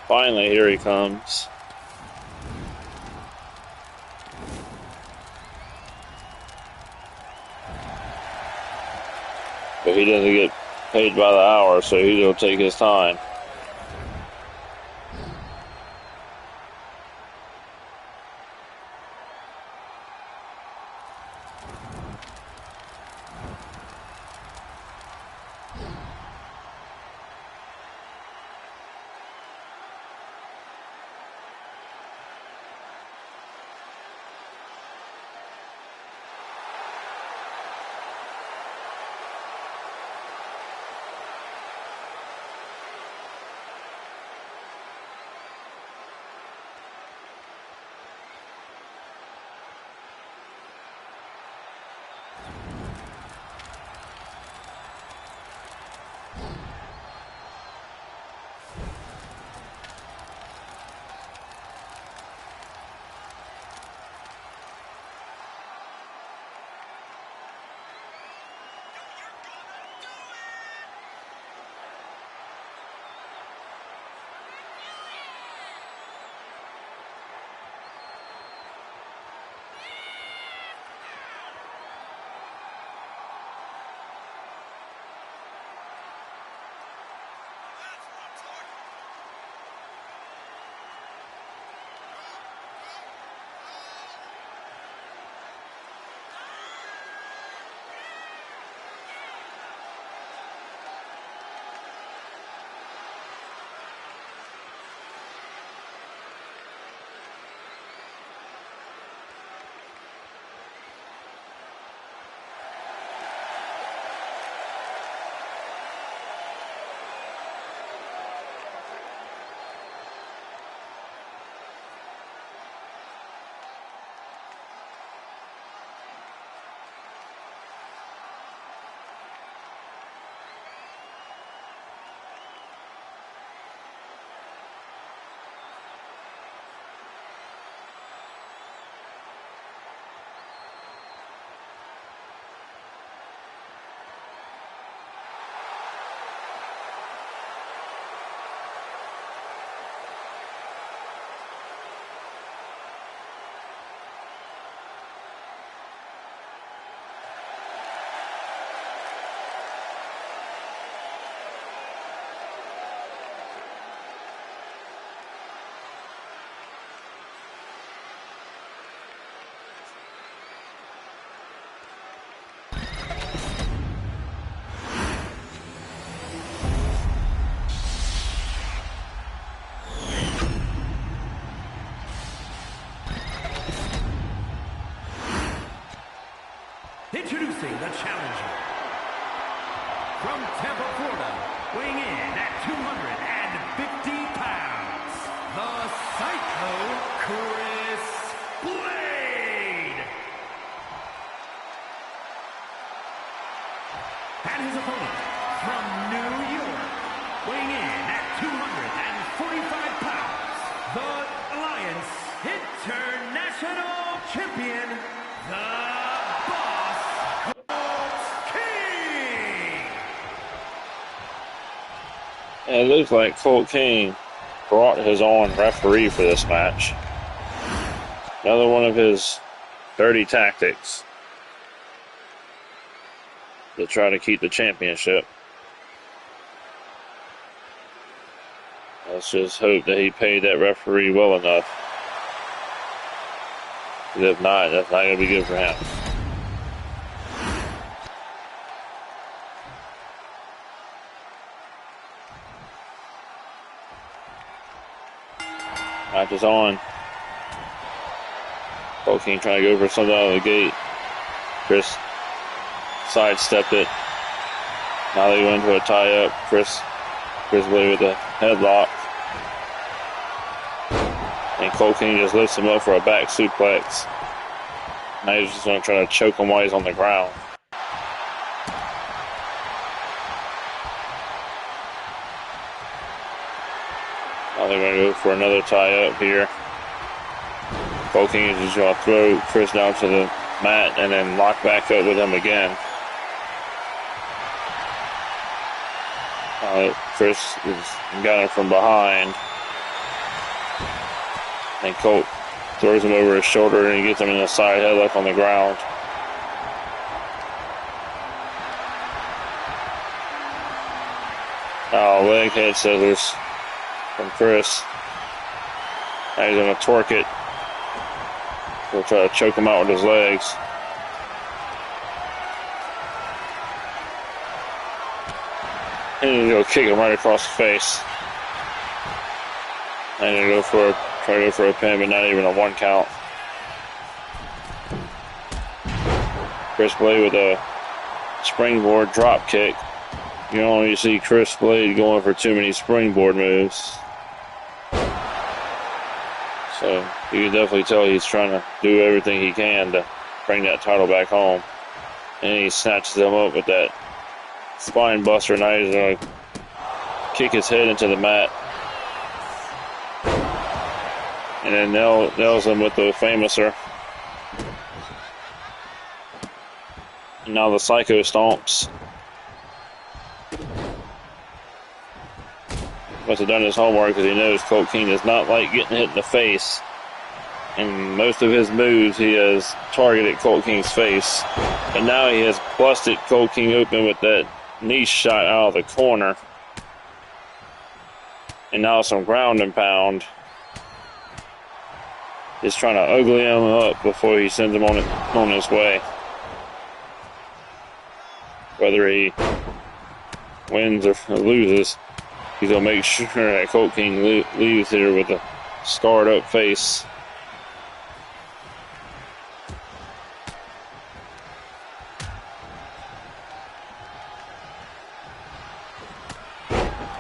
Finally, here he comes. But he doesn't get paid by the hour, so he'll take his time. Introducing the challenger. From Tampa, Florida, weighing in at 250 pounds, the Psycho Chris Blade. And his opponent from New York, weighing in at 245 pounds, the champion, the Boss Colt King. And it looks like Colt King brought his own referee for this match. Another one of his dirty tactics to try to keep the championship. Let's just hope that he paid that referee well enough. Because if not, that's not going to be good for him. Match is on. Colt King trying to go for something out of the gate. Chris sidestepped it. Now they go into a tie-up. Chris Blade with a headlock. And Colt King just lifts him up for a back suplex. Now he's just going to try to choke him while he's on the ground. Now they're going to go for another tie-up here. Colt King is just going to throw Chris down to the mat and then lock back up with him again. Chris has got him from behind. And Colt throws him over his shoulder and he gets him in a side headlock on the ground. Oh, leg head scissors from Chris. Now he's going to torque it. He'll try to choke him out with his legs. And he'll kick him right across the face. And he'll try to go for a pin, but not even a 1 count. Chris Blade with a springboard drop kick. You don't really see Chris Blade going for too many springboard moves. So you can definitely tell he's trying to do everything he can to bring that title back home. And he snatches him up with that spine buster. Now he's going to kick his head into the mat. And then nails him with the Famouser. And now the Psycho Stomps. Must have done his homework because he knows Colt King does not like getting hit in the face. And most of his moves, he has targeted Colt King's face. And now he has busted Colt King open with that knee shot out of the corner. And now some ground and pound. Just trying to ugly him up before he sends him on his way. Whether he wins or loses, he's going to make sure that Colt King leaves here with a scarred up face.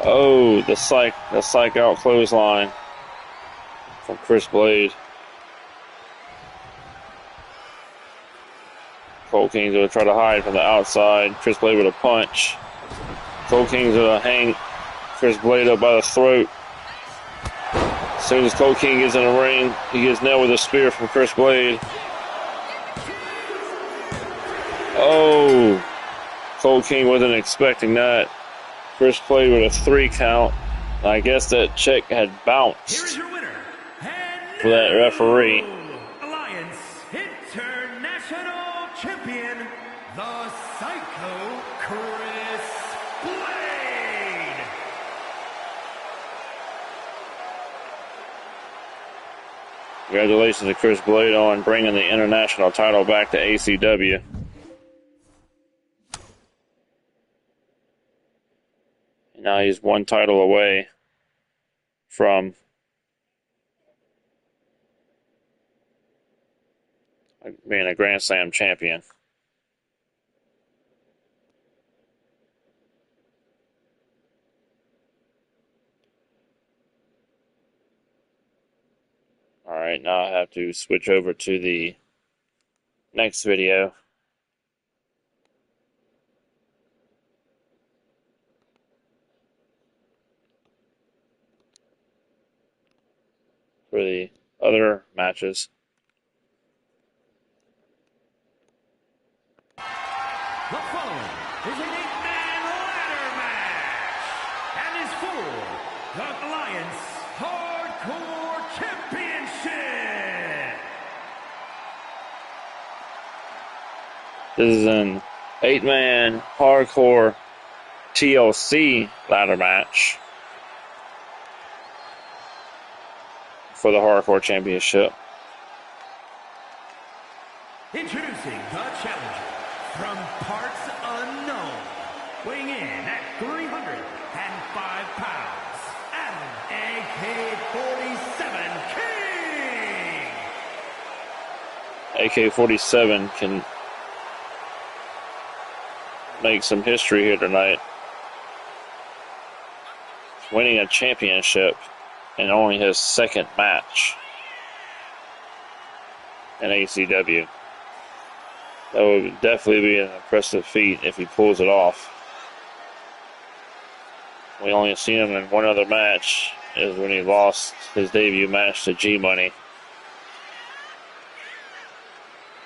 Oh, the psych out clothesline from Chris Blade. Colt King's going to try to hide from the outside. Chris Blade with a punch. Colt King's going to hang Chris Blade up by the throat. As soon as Colt King gets in the ring, he gets nailed with a spear from Chris Blade. Oh, Colt King wasn't expecting that. Chris Blade with a 3 count. I guess that check had bounced for that referee. Alliance International Champion, the Psycho Chris Blade. Congratulations to Chris Blade on bringing the international title back to ACW. Now he's 1 title away from being a Grand Slam champion. Alright, now I have to switch over to the next video. For the other matches. The following is an 8-man ladder match and is for the Alliance Hardcore Championship. This is an 8-man hardcore TLC ladder match for the Hardcore Championship. Introducing the challenger from parts unknown, weighing in at 305 pounds, Adam AK-47 King. AK-47 can make some history here tonight, winning a championship in only his second match in ACW. That would definitely be an impressive feat if he pulls it off. We only seen him in one other match, is when he lost his debut match to G-Money.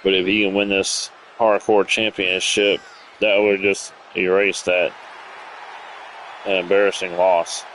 But if he can win this hardcore championship, that would just erase that embarrassing loss.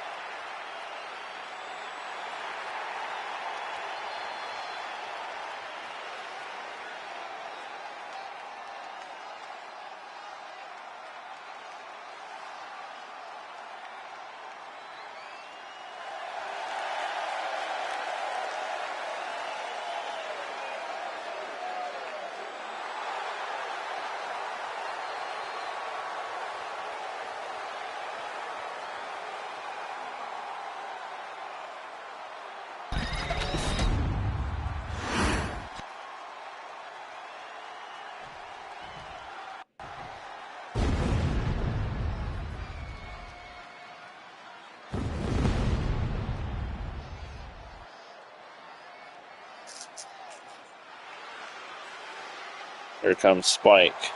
Here comes Spike.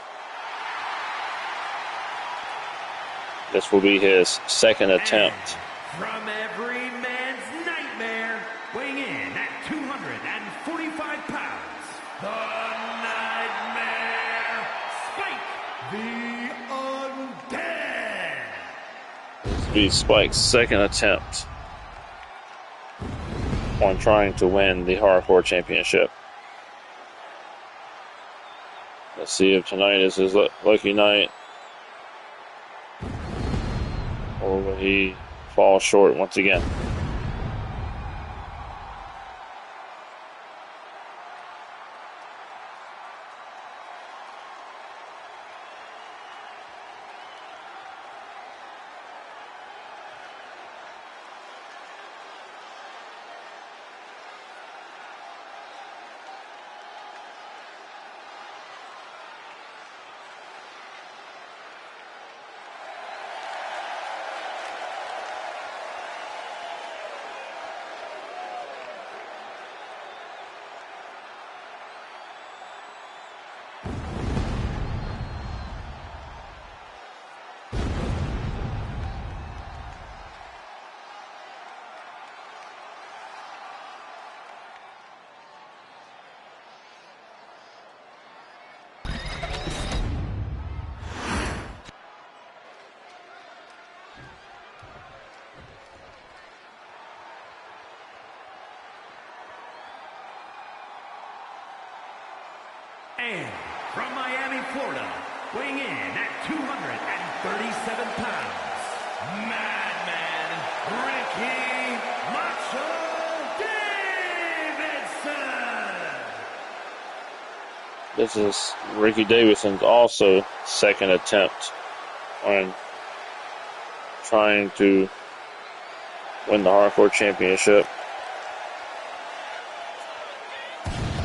This will be his second attempt. From every man's nightmare, weighing in at 245 pounds, the Nightmare, Spike the Undead. This will be Spike's second attempt on trying to win the Hardcore Championship. Let's see if tonight is his lucky night, or will he fall short once again. And from Miami, Florida, weighing in at 237 pounds, Madman Ricky Macho Davidson. This is Ricky Davidson's also second attempt on trying to win the Hardcore Championship.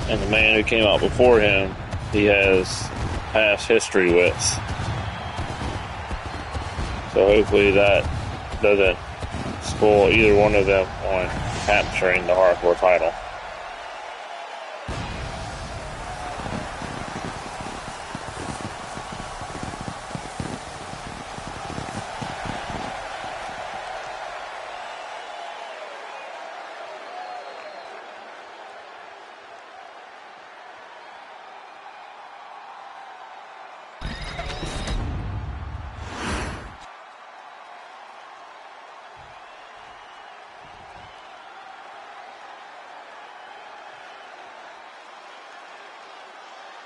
And the man who came out before him, he has past history with. So hopefully that doesn't spoil either one of them on capturing the Hardcore title.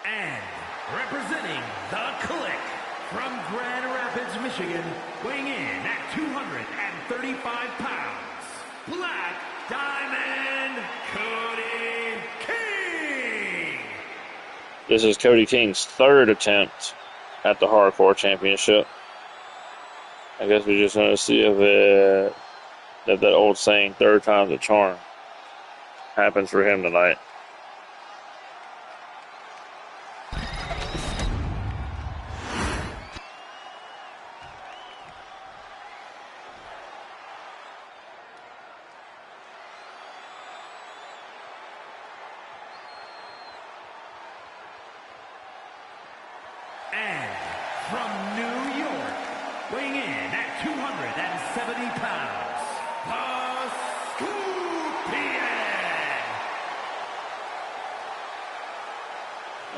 And representing the Click from Grand Rapids, Michigan, weighing in at 235 pounds, Black Diamond, Cody King. This is Cody King's third attempt at the Hardcore Championship. I guess we're just going to see if that old saying, third time's a charm, happens for him tonight. And from New York, weighing in at 270 pounds, the Scorpion.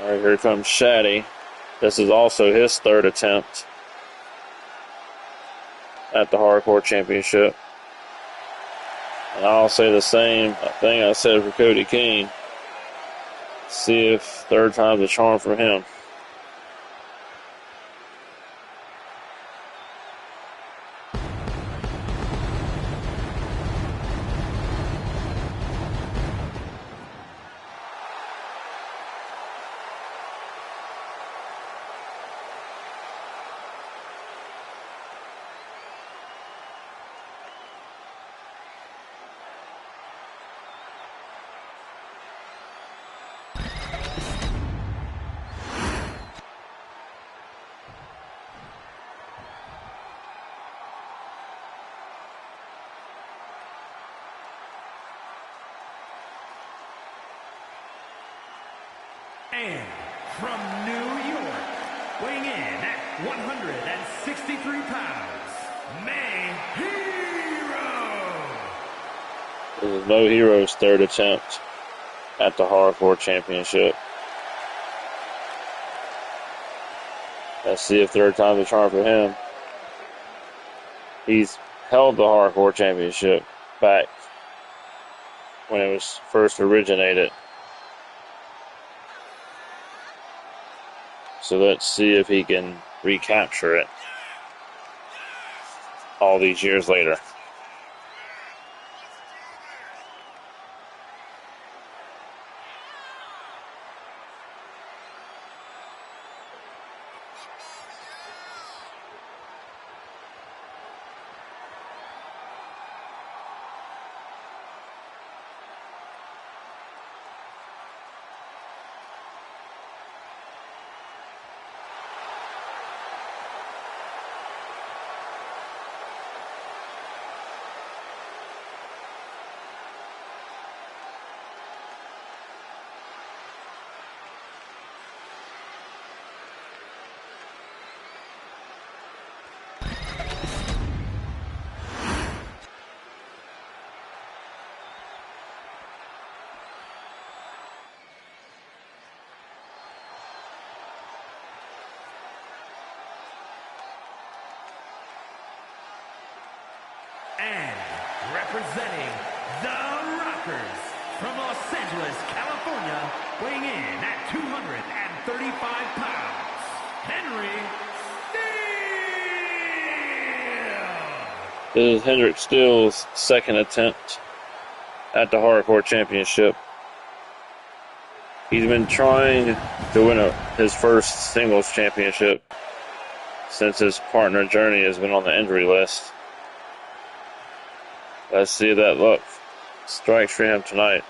All right, here comes Shaddy. This is also his third attempt at the Hardcore Championship. And I'll say the same thing I said for Cody King. See if third time's a charm for him. And from New York, weighing in at 163 pounds, May Hero. This is Mo Hero's third attempt at the Hardcore Championship. Let's see if third time's a charm for him. He's held the Hardcore Championship back when it was first originated. So let's see if he can recapture it all these years later. And representing the Rockers from Los Angeles, California, weighing in at 235 pounds, Henry Steele. This is Hendrik Steele's second attempt at the Hardcore Championship. He's been trying to win his first singles championship since his partner Journey has been on the injury list. Let's see if that luck strikes for him tonight.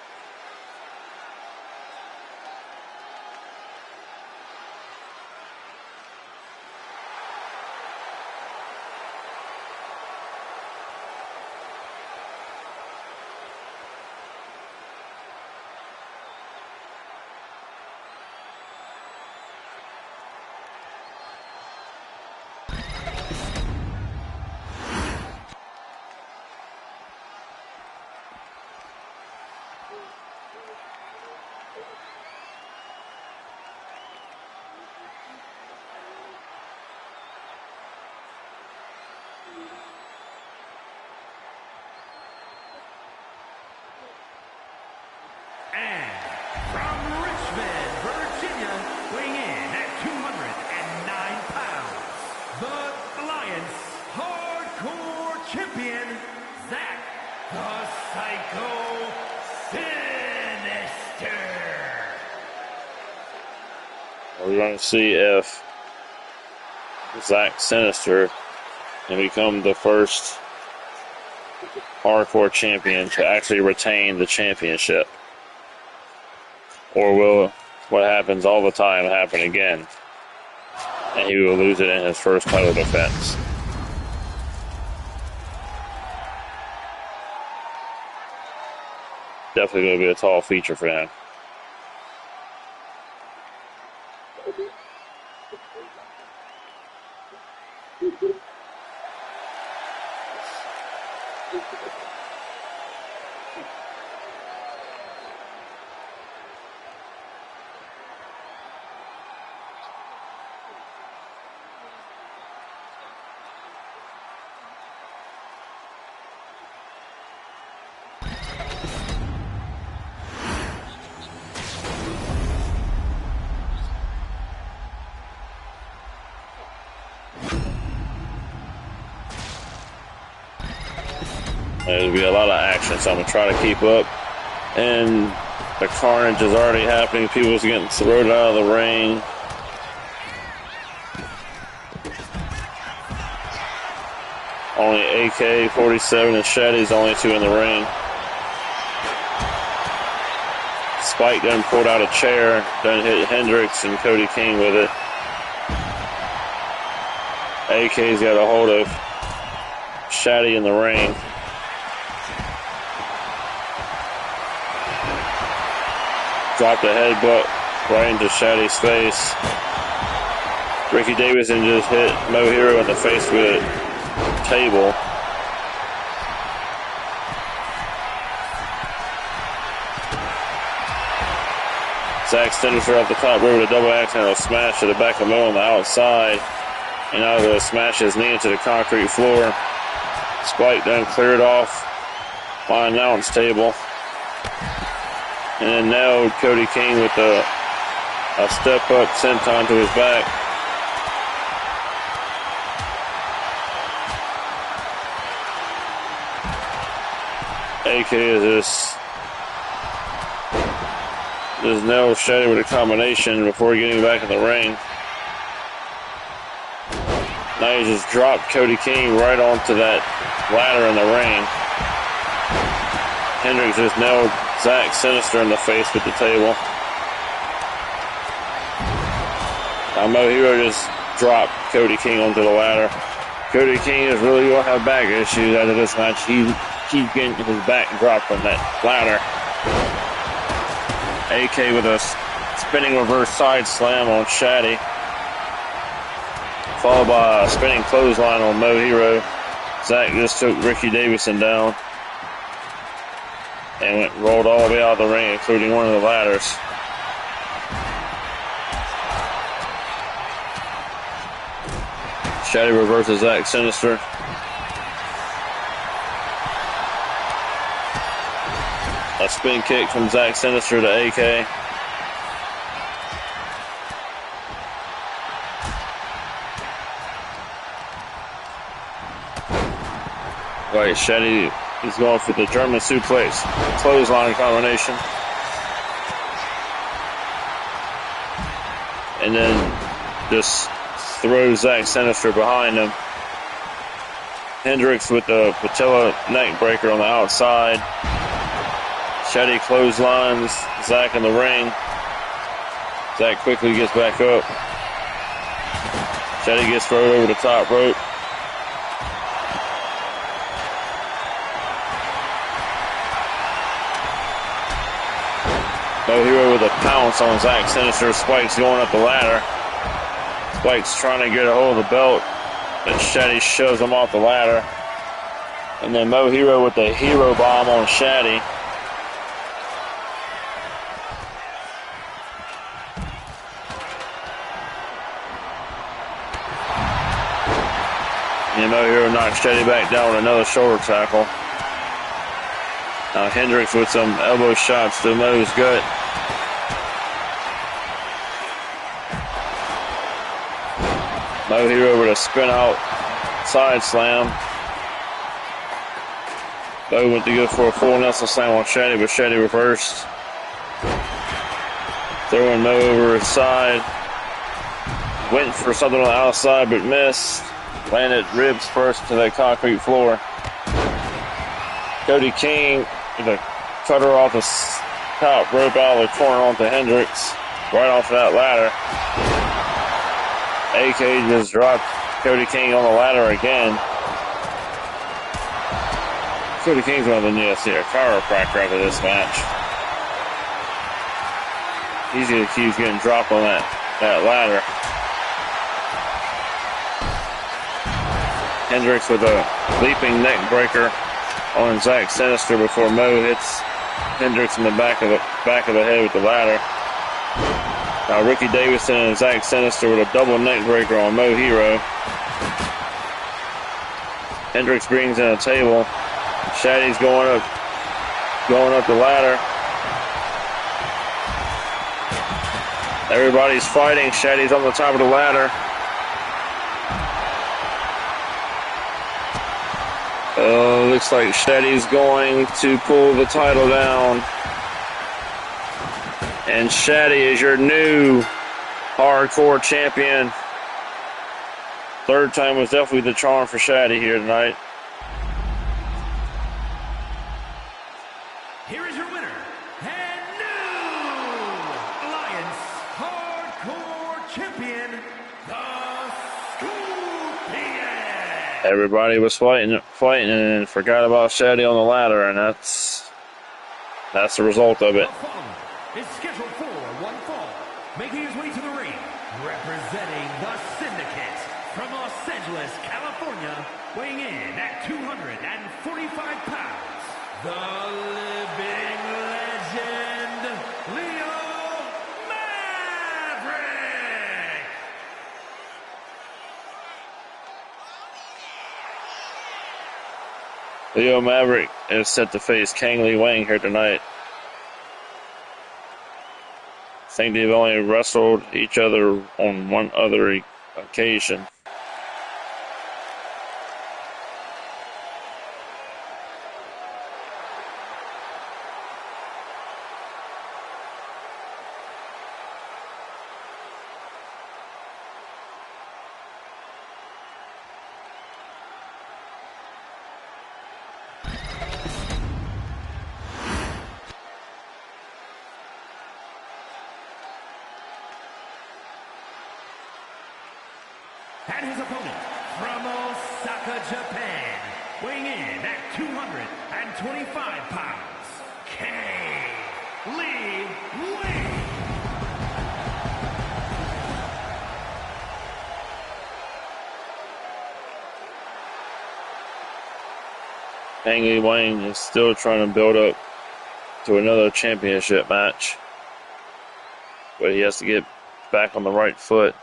We're going to see if Zack Sinister can become the first hardcore champion to actually retain the championship. Or will what happens all the time happen again, and he will lose it in his first title defense. Definitely going to be a tall feature for him. There'll be a lot of action, so I'm going to try to keep up. And the carnage is already happening. People's getting thrown out of the ring. Only AK-47 and Shaddy's the only two in the ring. Spike done pulled out a chair, done hit Hendricks and Cody King with it. AK's got a hold of Shaddy in the ring. Dropped a headbutt right into Shaddy's face. Ricky Davison just hit Mo Hero in the face with a table. Zack Sinister off the top rope with a double axe and a smash to the back of Mo on the outside. And now going to smash his knee into the concrete floor. Spike done cleared off my announce table. And then nailed Cody King with a step up senton to his back. AK is just nailed Shaddy with a combination before getting back in the ring. Now he just dropped Cody King right onto that ladder in the ring. Hendricks just nailed Zack Sinister in the face with the table. Now Mo Hero just dropped Cody King onto the ladder. Cody King is really going to have back issues after this match. He keeps getting his back dropped from that ladder. AK with a spinning reverse side slam on Shaddy. Followed by a spinning clothesline on Mo Hero. Zack just took Ricky Davison down. And rolled all the way out of the ring, including one of the ladders. Shaddy reverses Zack Sinister. A spin kick from Zack Sinister to AK. Right, Shaddy is going for the German suplex clothesline combination. And then just throws Zack Sinister behind him. Hendricks with the patella neck breaker on the outside. Shaddy clotheslines Zack in the ring. Zack quickly gets back up. Shaddy gets thrown over the top rope. Mo Hero with a pounce on Zack Sinister. Spike's going up the ladder. Spike's trying to get a hold of the belt, but Shaddy shoves him off the ladder. And then Mo Hero with the hero bomb on Shaddy. And Mo Hero knocks Shaddy back down with another shoulder tackle. Now Hendricks with some elbow shots to Mo's gut. Mo Hero with a spin out side slam. Mo went to go for a full Nelson slam on Shaddy, but Shaddy reversed. Throwing Mo over his side. Went for something on the outside but missed. Landed ribs first to that concrete floor. Cody King with a cutter off the top rope out of the corner onto Hendricks. Right off that ladder. AK just dropped Cody King on the ladder again. Cody King's one of the newest here. Chiropractor after this match. He's going to keep getting dropped on that ladder. Hendricks with a leaping neck breaker on Zach Sinister before Mo hits Hendricks in the back of the head with the ladder. Now Ricky Davison and Zach Sinister with a double neck breaker on Mo Hero. Hendricks brings in a table. Shaddy's going up the ladder. Everybody's fighting. Shaddy's on the top of the ladder. Looks like Shaddy's going to pull the title down. And Shaddy is your new hardcore champion. Third time was definitely the charm for Shaddy here tonight. Here is your winner, and new Alliance Hardcore Champion, the Scorpion. Everybody was fighting and forgot about Shaddy on the ladder, and that's the result of it. The following is scheduled for one fall, making his way to the ring, representing the Syndicate from Los Angeles, California, weighing in at 245 pounds, the living legend, Leo Maverick! Leo Maverick is set to face Kang Lee Wang here tonight. I think they've only wrestled each other on one other occasion. And his opponent, from Osaka, Japan, weighing in at 225 pounds, Kang Lee Wang. Kang Lee Wang is still trying to build up to another championship match, but he has to get back on the right foot.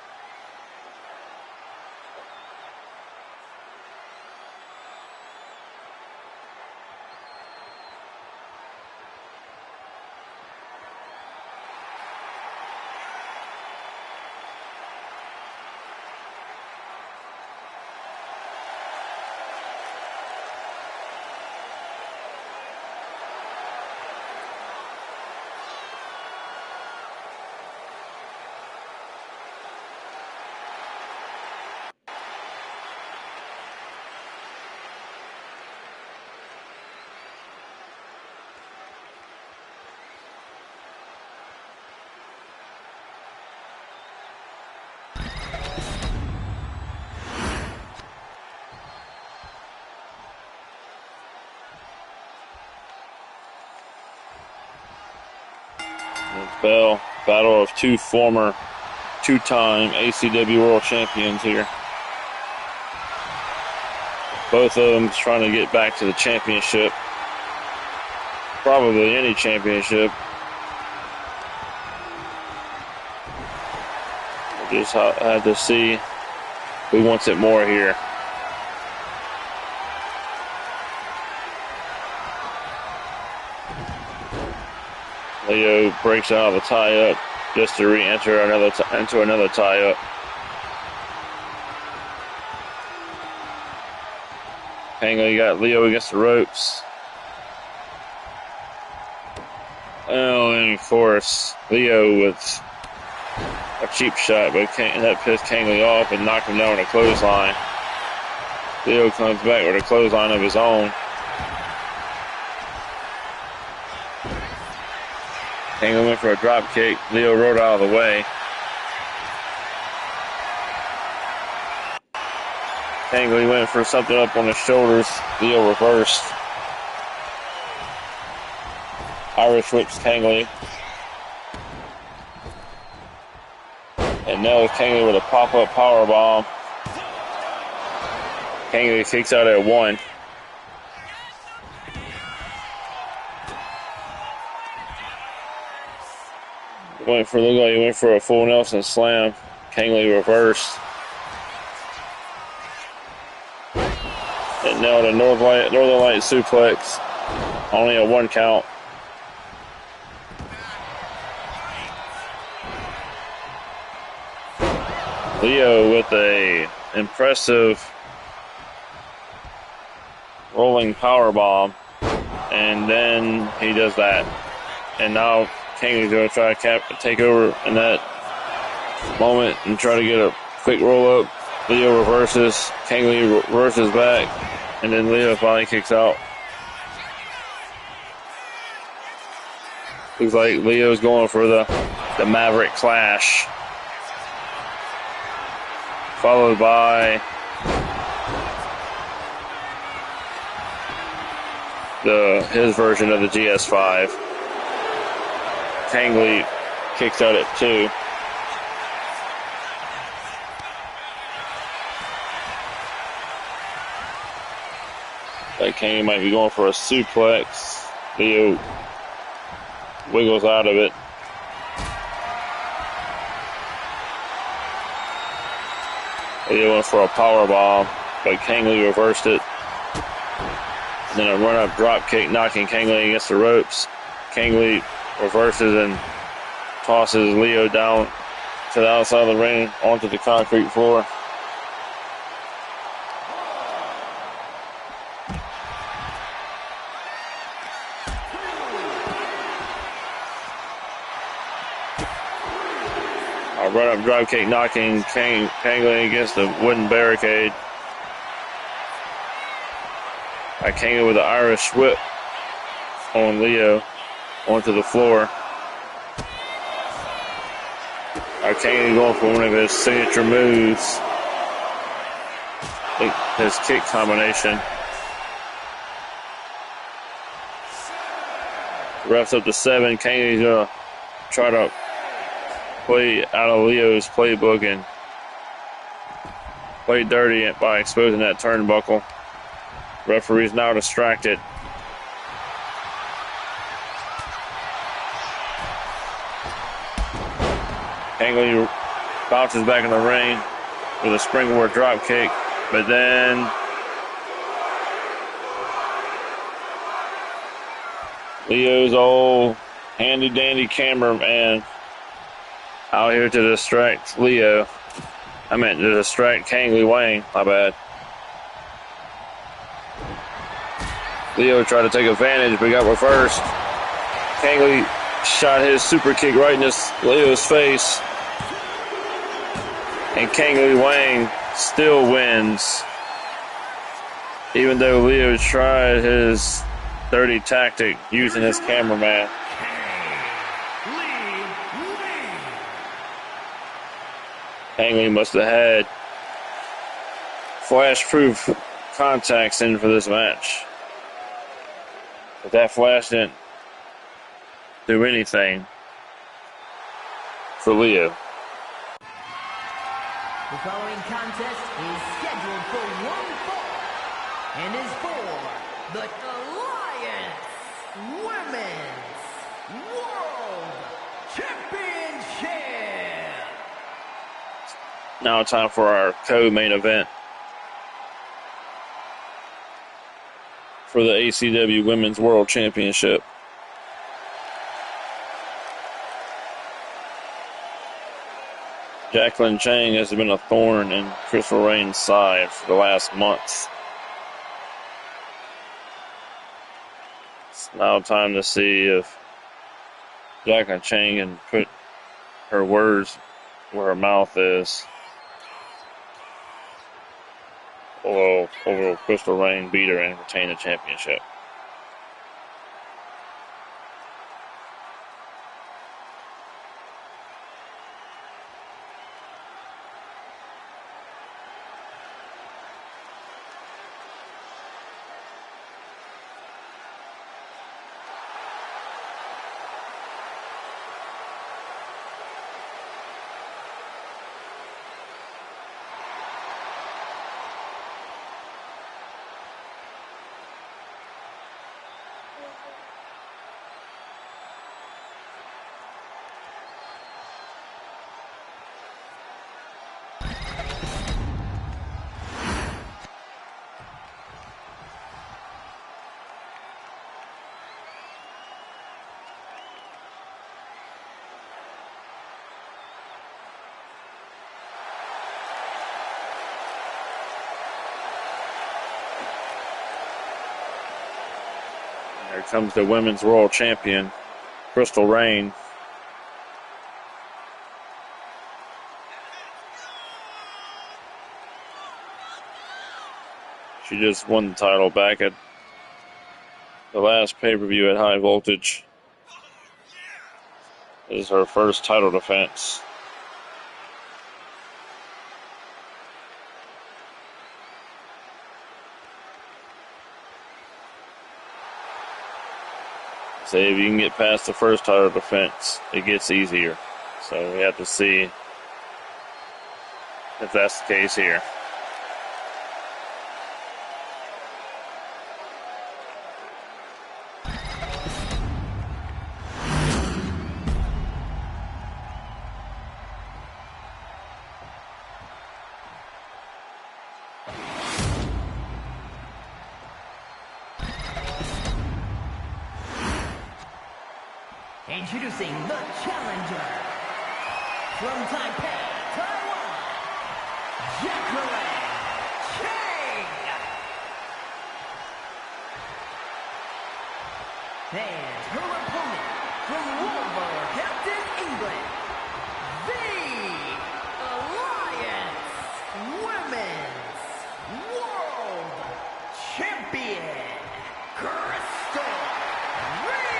Battle of two former two-time ACW World Champions here. Both of them trying to get back to the championship. Probably any championship. We'll just have to see who wants it more here. Leo breaks out of the tie-up just to re-enter into another tie-up. Kang Lee got Leo against the ropes. Oh, and of course, Leo with a cheap shot, but that pissed Kangley off and knocked him down on a clothesline. Leo comes back with a clothesline of his own. Kangley went for a drop kick. Leo rolled out of the way. Kangley went for something up on his shoulders. Leo reversed. Irish whips Kangley. And nails Kangley with a pop-up powerbomb. Kangley kicks out at 1. Looked like he went for a full Nelson slam. Kangley reversed. And nailed a Northern Light suplex. Only a 1 count. Leo with a impressive rolling power bomb, and then he does that. And now Kangley's going to try to take over in that moment and try to get a quick roll up. Leo reverses. Kangley reverses back, and then Leo finally kicks out. Looks like Leo's going for the Maverick Clash, followed by his version of the GS5. Kangley kicks out at 2. Like Kangley might be going for a suplex. Leo wiggles out of it. Leo went for a power bomb, but Kangley reversed it. And then a run-up drop kick, knocking Kangley against the ropes. Kangley reverses and tosses Leo down to the outside of the ring onto the concrete floor. A run-up drop kick, knocking Kangley against the wooden barricade. Kangley with the Irish whip on Leo onto the floor. Kangley going for one of his signature moves. His kick combination. Refs up to 7. Kangley's going to try to play out of Leo's playbook and play dirty by exposing that turnbuckle. Referee's now distracted. Kangley bounces back in the ring with a springboard drop kick, but then Leo's old handy-dandy cameraman out here to distract Leo. I meant to distract Kangley Wang, my bad. Leo tried to take advantage, but got reversed. Kangley shot his super kick right in Leo's face. And Kangley Wang still wins. Even though Leo tried his dirty tactic using his cameraman. Kangley must have had flash-proof contacts in for this match. But that flash didn't do anything for Leo. The following contest is scheduled for one fall and is for the Alliance Women's World Championship. Now time for our co-main event for the ACW Women's World Championship. Jacqueline Chang has been a thorn in Crystal Rain's side for the last month. It's now time to see if Jacqueline Chang can put her words where her mouth is. Although Crystal Reign beat her and retained the championship. Here comes the Women's World Champion, Crystal Reign. She just won the title back at the last pay-per-view at High Voltage. This is her first title defense. So if you can get past the first title defense, it gets easier. So we have to see if that's the case here. Introducing the challenger from Taipei, Taiwan, Jacqueline Chang. And her opponent from Wolverhampton, England, the Alliance Women's World Champion, Crystal Reign.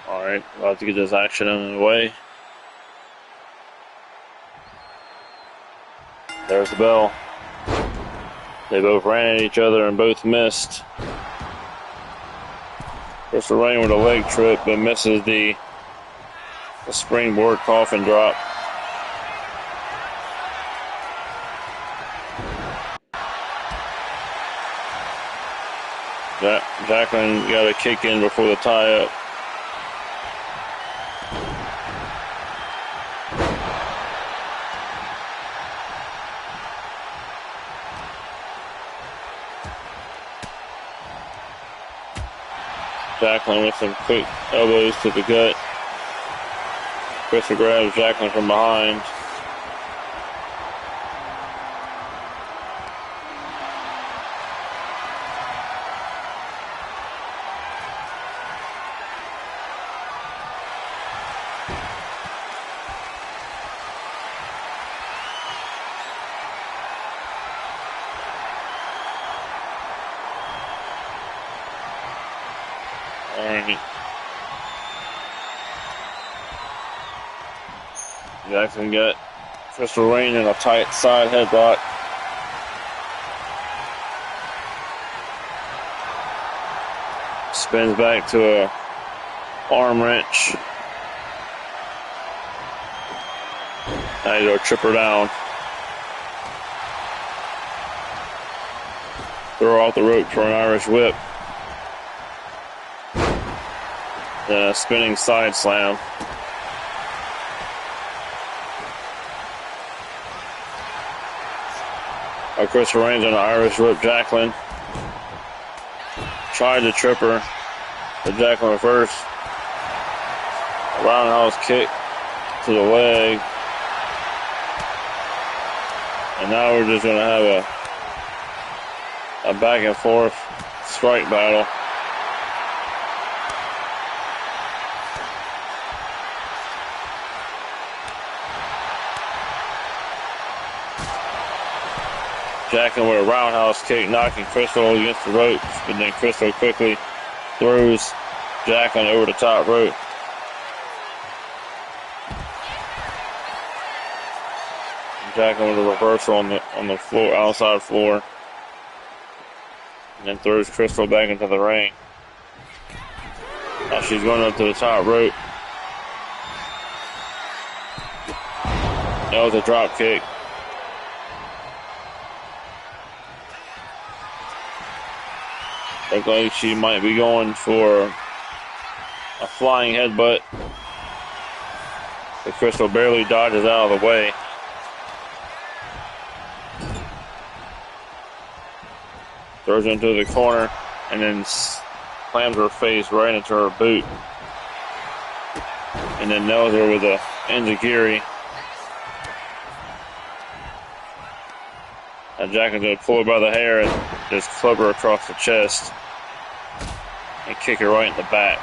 Alright, about to get this action underway. There's the bell. They both ran at each other and both missed. Crystal Reign with a leg trip, but misses the springboard coffin drop. Jacqueline got a kick in before the tie-up. Jacqueline with some quick elbows to the gut. Crystal grabs Jacqueline from behind. Jackson got Crystal Reign in a tight side headlock. Spins back to a arm wrench. Now you go trip her down. Throw her off the rope for an Irish whip. Then a spinning side slam. Crystal Reign on an Irish whip Jacqueline. tried to trip her, but Jacqueline reversed. A roundhouse kick to the leg. And now we're just going to have a back and forth strike battle. Jacqueline with a roundhouse kick, knocking Crystal against the ropes, but then Crystal quickly throws Jacqueline over the top rope. Jacqueline with a reversal on the floor, outside floor, and then throws Crystal back into the ring. Now she's going up to the top rope. That was a drop kick. Looks like she might be going for a flying headbutt. But Crystal barely dodges out of the way. Throws her into the corner and then slams her face right into her boot. And then nails her with a enziguri. And Jacqueline's going to pull her by the hair and just club her across the chest and kick her right in the back.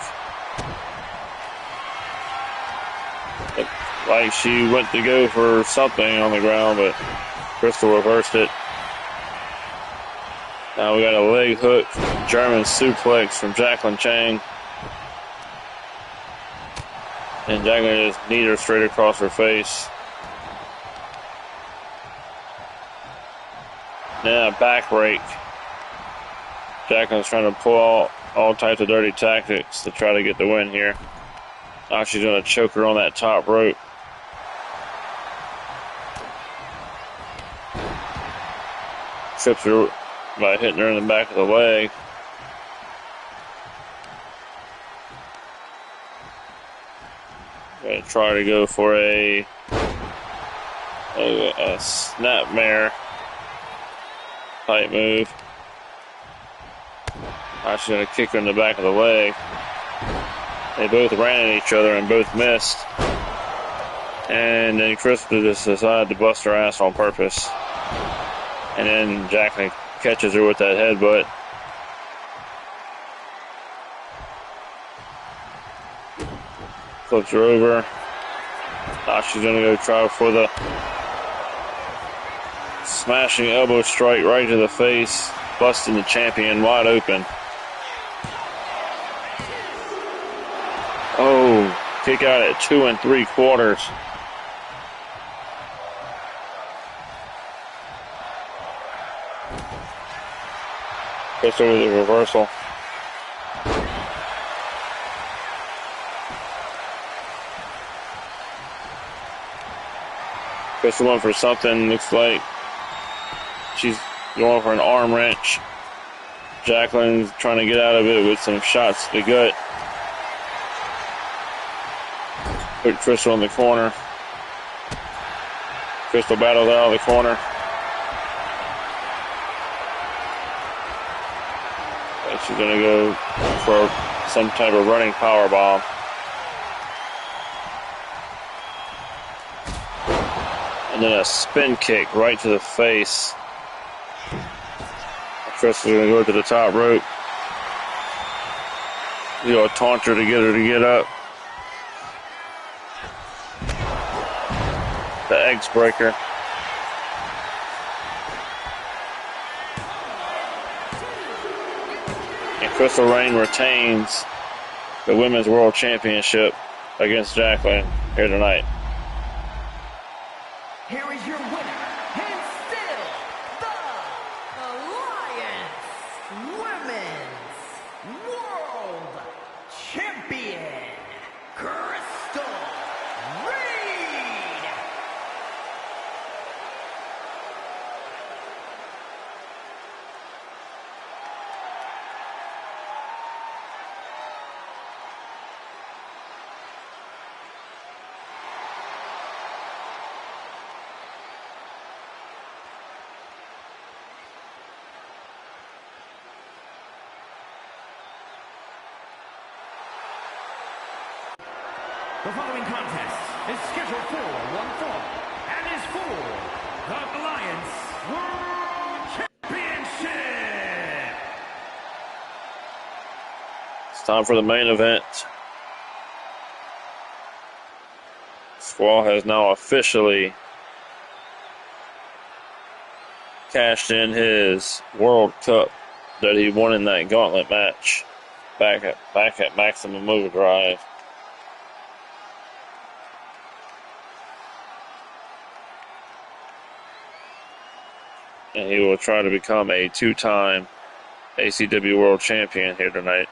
Looked like she went to go for something on the ground, but Crystal reversed it. Now we got a leg hook, German suplex from Jacqueline Chang. And Jacqueline just kneed her straight across her face. Then a back break. Jacqueline's trying to pull all types of dirty tactics to try to get the win here. Now she's going to choke her on that top rope. Trips her by hitting her in the back of the leg. Going to try to go for a snapmare type move. Now she's going to kick her in the back of the leg. They both ran at each other and both missed. And then Crystal just decided to bust her ass on purpose. And then Jacqueline catches her with that headbutt. Flips her over. Now she's going to go try for the smashing elbow strike right to the face, busting the champion wide open. Oh, kick out at 2 3/4. Crystal with a reversal. Crystal went for something, looks like she's going for an arm wrench. Jacqueline's trying to get out of it with some shots to the gut. Put Crystal in the corner. Crystal battles out of the corner. And she's going to go for some type of running power bomb. And then a spin kick right to the face. Crystal's going to go to the top rope. You know, taunt her to get up. The Eggs Breaker. And Crystal Reign retains the Women's World Championship against Jacqueline here tonight. Here is your winner, and still the Alliance Women's World Champion, Crystal Reign. The following contest is scheduled for one fall and is for the Alliance World Championship. It's time for the main event. Squall has now officially cashed in his World Cup that he won in that gauntlet match back at Maximum Overdrive. And he will try to become a two-time ACW World Champion here tonight.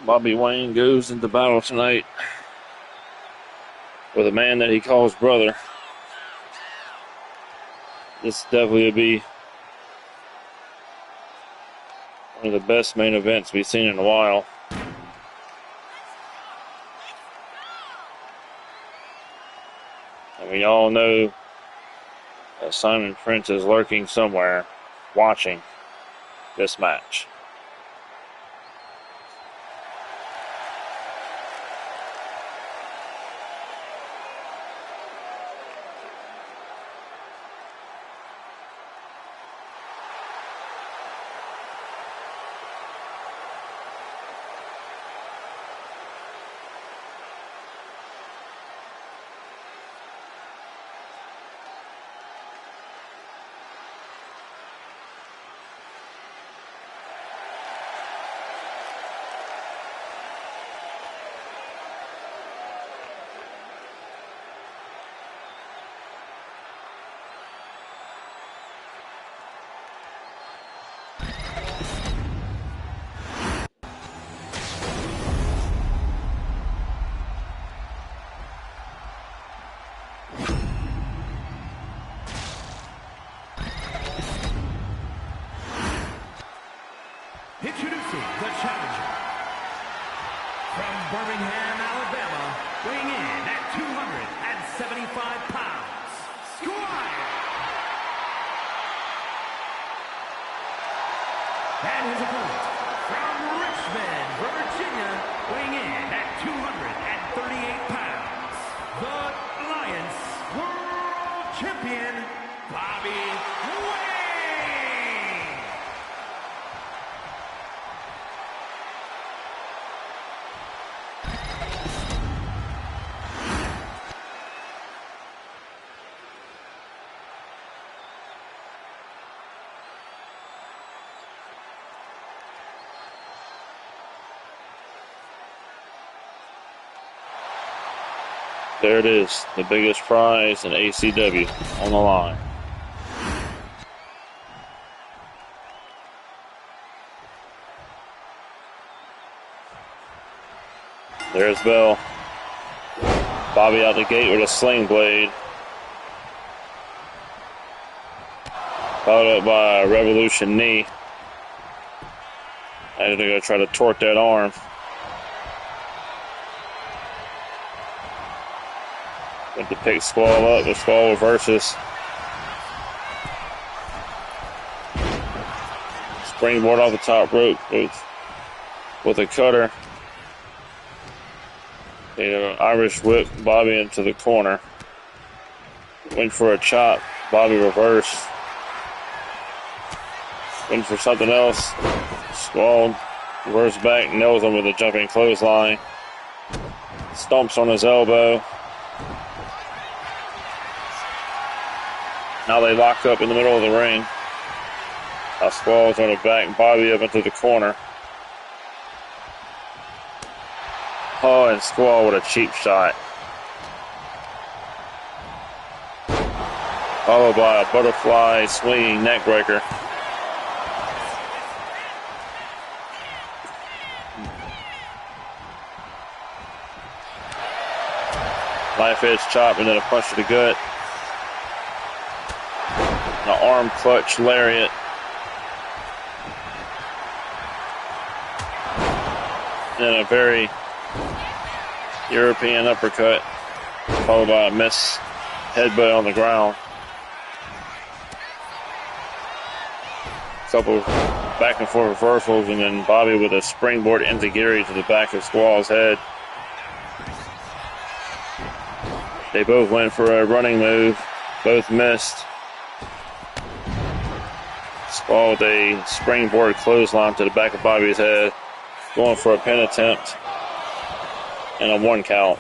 Bobby Wayne goes into battle tonight with a man that he calls brother. This definitely will be one of the best main events we've seen in a while. And we all know that Simon Prince is lurking somewhere watching this match. Introducing the challenger from Birmingham, Alabama, weighing in at 275 pounds, Squire. And his opponent, from Richmond, Virginia, weighing in at 238 pounds, the Alliance World Champion, Bobby Wayne. There it is, the biggest prize in ACW on the line. There's Bell. Bobby out the gate with a sling blade. Followed up by a Revolution knee. And they're going to try to torque that arm. Went to pick Squall up, but Squall reverses. Springboard off the top rope with a cutter. Irish whip Bobby into the corner. Went for a chop. Bobby reversed. Went for something else. Squall reverse back, nails him with a jumping clothesline. Stomps on his elbow. Now they lock up in the middle of the ring. Now Squall's going to back Bobby up into the corner. Oh, and Squall with a cheap shot. Followed by a butterfly swinging neck breaker. Knife edge chop and then a punch to the gut. An arm clutch lariat. And a very European uppercut, followed by a miss headbutt on the ground. Couple back and forth reversals, and then Bobby with a springboard enziguri to the back of Squall's head. They both went for a running move, both missed. Squall with a springboard clothesline to the back of Bobby's head, going for a pin attempt and a 1 count.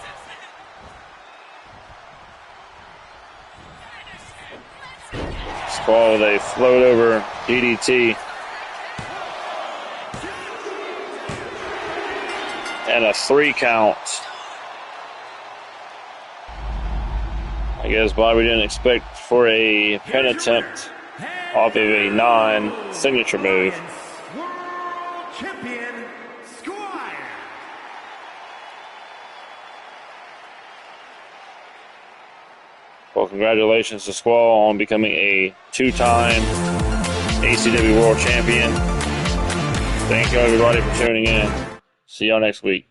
Squall with a float over DDT and a 3 count. I guess Bobby didn't expect for a pin attempt off of a non-signature move. World Champion, Squire. Well, congratulations to Squall on becoming a 2-time ACW World Champion. Thank you everybody for tuning in. See y'all next week.